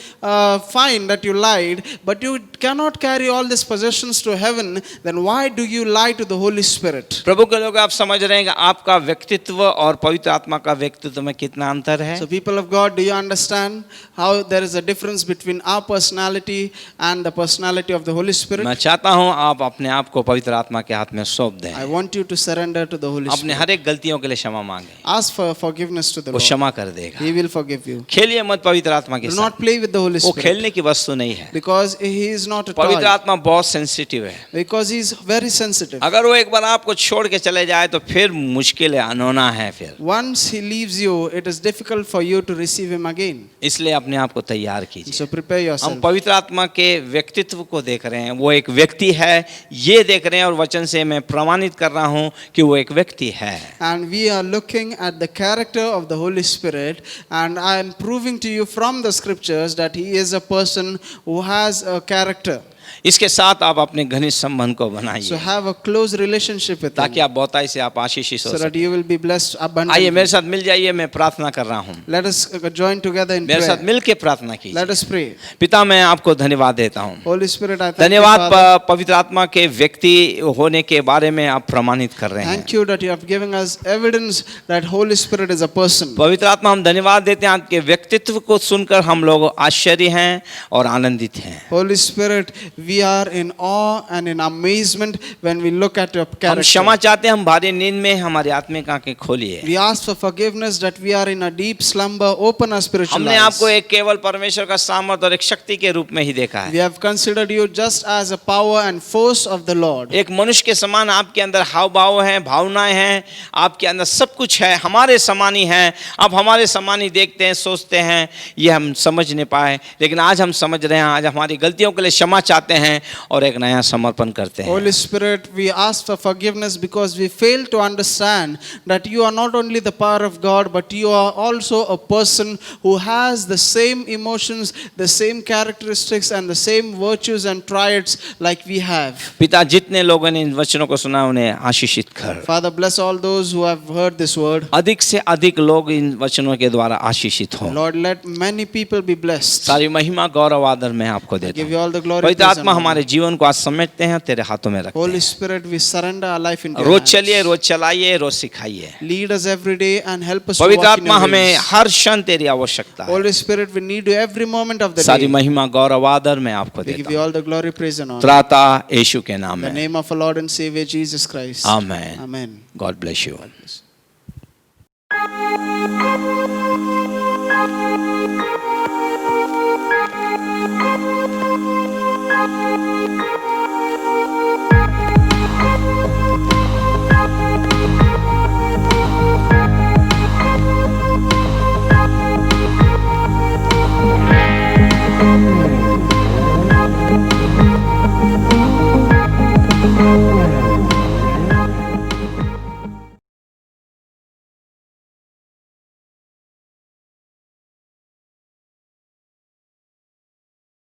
Speaker 3: fine that you lied. But you cannot carry all these possessions to heaven, then why do you lie to the Holy Spirit?
Speaker 2: प्रभु के लोग, आप समझ रहे हैं कि आपका व्यक्तित्व और पवित्र आत्मा का व्यक्तित्व में कितना अंतर है?
Speaker 3: So people of God, do you understand how there is a difference between our personality and the personality of the Holy Spirit?
Speaker 2: मैं चाहता हूं आप अपने आप को पवित्र आत्मा के हाथ में सौंप दें।
Speaker 3: I want you to surrender to the Holy
Speaker 2: अपने
Speaker 3: Spirit.
Speaker 2: हर एक गलतियों के लिए क्षमा मांगे,
Speaker 3: Ask for forgiveness to the
Speaker 2: वो
Speaker 3: Lord.
Speaker 2: क्षमा कर देगा।
Speaker 3: He will forgive you.
Speaker 2: खेलिए मत पवित्र आत्मा के
Speaker 3: Do
Speaker 2: साथ,
Speaker 3: not play with the Holy
Speaker 2: वो
Speaker 3: Spirit,
Speaker 2: खेलने की वस्तु नहीं है।
Speaker 3: because he is not a
Speaker 2: पवित्र
Speaker 3: toy.
Speaker 2: आत्मा बहुत सेंसिटिव है।
Speaker 3: Because he is very sensitive.
Speaker 2: अगर वो एक बार आपको छोड़ के चले जाए तो फिर मुश्किल है, अनहोना है फिर।
Speaker 3: Once he leaves you, it is difficult for you to receive him again.
Speaker 2: इसलिए अपने आप को तैयार कीजिए।
Speaker 3: So prepare
Speaker 2: हम
Speaker 3: yourself.
Speaker 2: पवित्र आत्मा के व्यक्तित्व को देख रहे हैं, वो एक व्यक्ति है, ये देख रहे हैं, और वचन से मैं प्रमाणित कर रहा हूं कि वो एक व्यक्ति है।
Speaker 3: And we are looking at the character of the Holy Spirit, and I am proving to you from the scriptures that he is a person who has a character.
Speaker 2: इसके साथ आप अपने घनिष्ठ संबंध को
Speaker 3: So
Speaker 2: बनाइए
Speaker 3: have a close relationship with
Speaker 2: ताकि
Speaker 3: him,
Speaker 2: आप बहुताई से आप आशीषित हो
Speaker 3: so that
Speaker 2: सकें।
Speaker 3: you will be blessed
Speaker 2: आइए
Speaker 3: abundantly.
Speaker 2: मेरे साथ मिल जाइए, मैं प्रार्थना कर रहा हूं।
Speaker 3: Let us join together in
Speaker 2: मेरे साथ
Speaker 3: prayer.
Speaker 2: मिल के प्रार्थना कीजिए।
Speaker 3: Let us pray.
Speaker 2: पिता, मैं आपको धन्यवाद देता हूं।
Speaker 3: Holy Spirit, I thank you,
Speaker 2: धन्यवाद
Speaker 3: Father.
Speaker 2: पवित्र आत्मा के व्यक्ति होने के बारे में आप प्रमाणित कर रहे हैं।
Speaker 3: Thank you that you have given us evidence that Holy Spirit is a person.
Speaker 2: पवित्र आत्मा, हम धन्यवाद देते हैं, आपके व्यक्तित्व को सुनकर हम लोग आश्चर्य हैं और आनंदित हैं।
Speaker 3: Holy Spirit, we are in awe and in amazement when we look at your
Speaker 2: हम
Speaker 3: character.
Speaker 2: क्षमा चाहते हैं, हम भारी नींद में हमारी आत्मिक आंखें खोलिए।
Speaker 3: We ask for forgiveness that we are in a deep slumber. Open our spiritual
Speaker 2: हमने
Speaker 3: eyes.
Speaker 2: आपको एक केवल परमेश्वर का सामर्थ और एक शक्ति के रूप में ही देखा
Speaker 3: We
Speaker 2: है।
Speaker 3: have considered you just as a power and force of the Lord.
Speaker 2: एक मनुष्य के समान आपके अंदर हाव भाव है, भावनाएं हैं, आपके अंदर सब कुछ है, हमारे समान ही है। आप हमारे समान ही देखते हैं, सोचते हैं, ये हम समझ नहीं पाए, लेकिन आज हम समझ रहे हैं। आज हमारी गलतियों के लिए क्षमा चाहते हैं और एक नया समर्पण करते हैं।
Speaker 3: Holy Spirit, we ask for forgiveness because we fail to understand that you are not only the power of God, but you are also a person who has the same emotions, the same characteristics, and the same virtues and traits like we have.
Speaker 2: पिता, जितने लोगों ने इन वचनों को सुना उन्हें आशीषित कर।
Speaker 3: Father, bless all those who have heard this word.
Speaker 2: अधिक से अधिक लोग इन वचनों के द्वारा आशीषित हों।
Speaker 3: Lord, let many people be blessed.
Speaker 2: सारी महिमा, गौरव, आदर मैं आपको देता
Speaker 3: Give
Speaker 2: हूं।
Speaker 3: you all the glory.
Speaker 2: पवित्र
Speaker 3: praise, and
Speaker 2: आत्मा
Speaker 3: honor.
Speaker 2: हमारे जीवन को आज समेटते हैं, तेरे हाथों में रखते
Speaker 3: Holy
Speaker 2: हैं।
Speaker 3: Spirit, we surrender our life into your
Speaker 2: rose
Speaker 3: hands.
Speaker 2: चलिए, रोज चलाइए, रोज सिखाइए।
Speaker 3: Lead us every day and help us to
Speaker 2: पवित्र
Speaker 3: walk in
Speaker 2: आत्मा,
Speaker 3: your
Speaker 2: हमें
Speaker 3: ways.
Speaker 2: हर क्षण तेरी आवश्यकता है।
Speaker 3: Holy Spirit, we need you every moment of the
Speaker 2: सारी
Speaker 3: day.
Speaker 2: महिमा, गौरव, आदर मैं आपको
Speaker 3: We
Speaker 2: देता
Speaker 3: give you
Speaker 2: हूं।
Speaker 3: all the glory, praise, and honor.
Speaker 2: त्राता यीशु के नाम
Speaker 3: In the
Speaker 2: में,
Speaker 3: name of our Lord and Savior Jesus Christ.
Speaker 2: Amen.
Speaker 3: Amen.
Speaker 2: God bless you.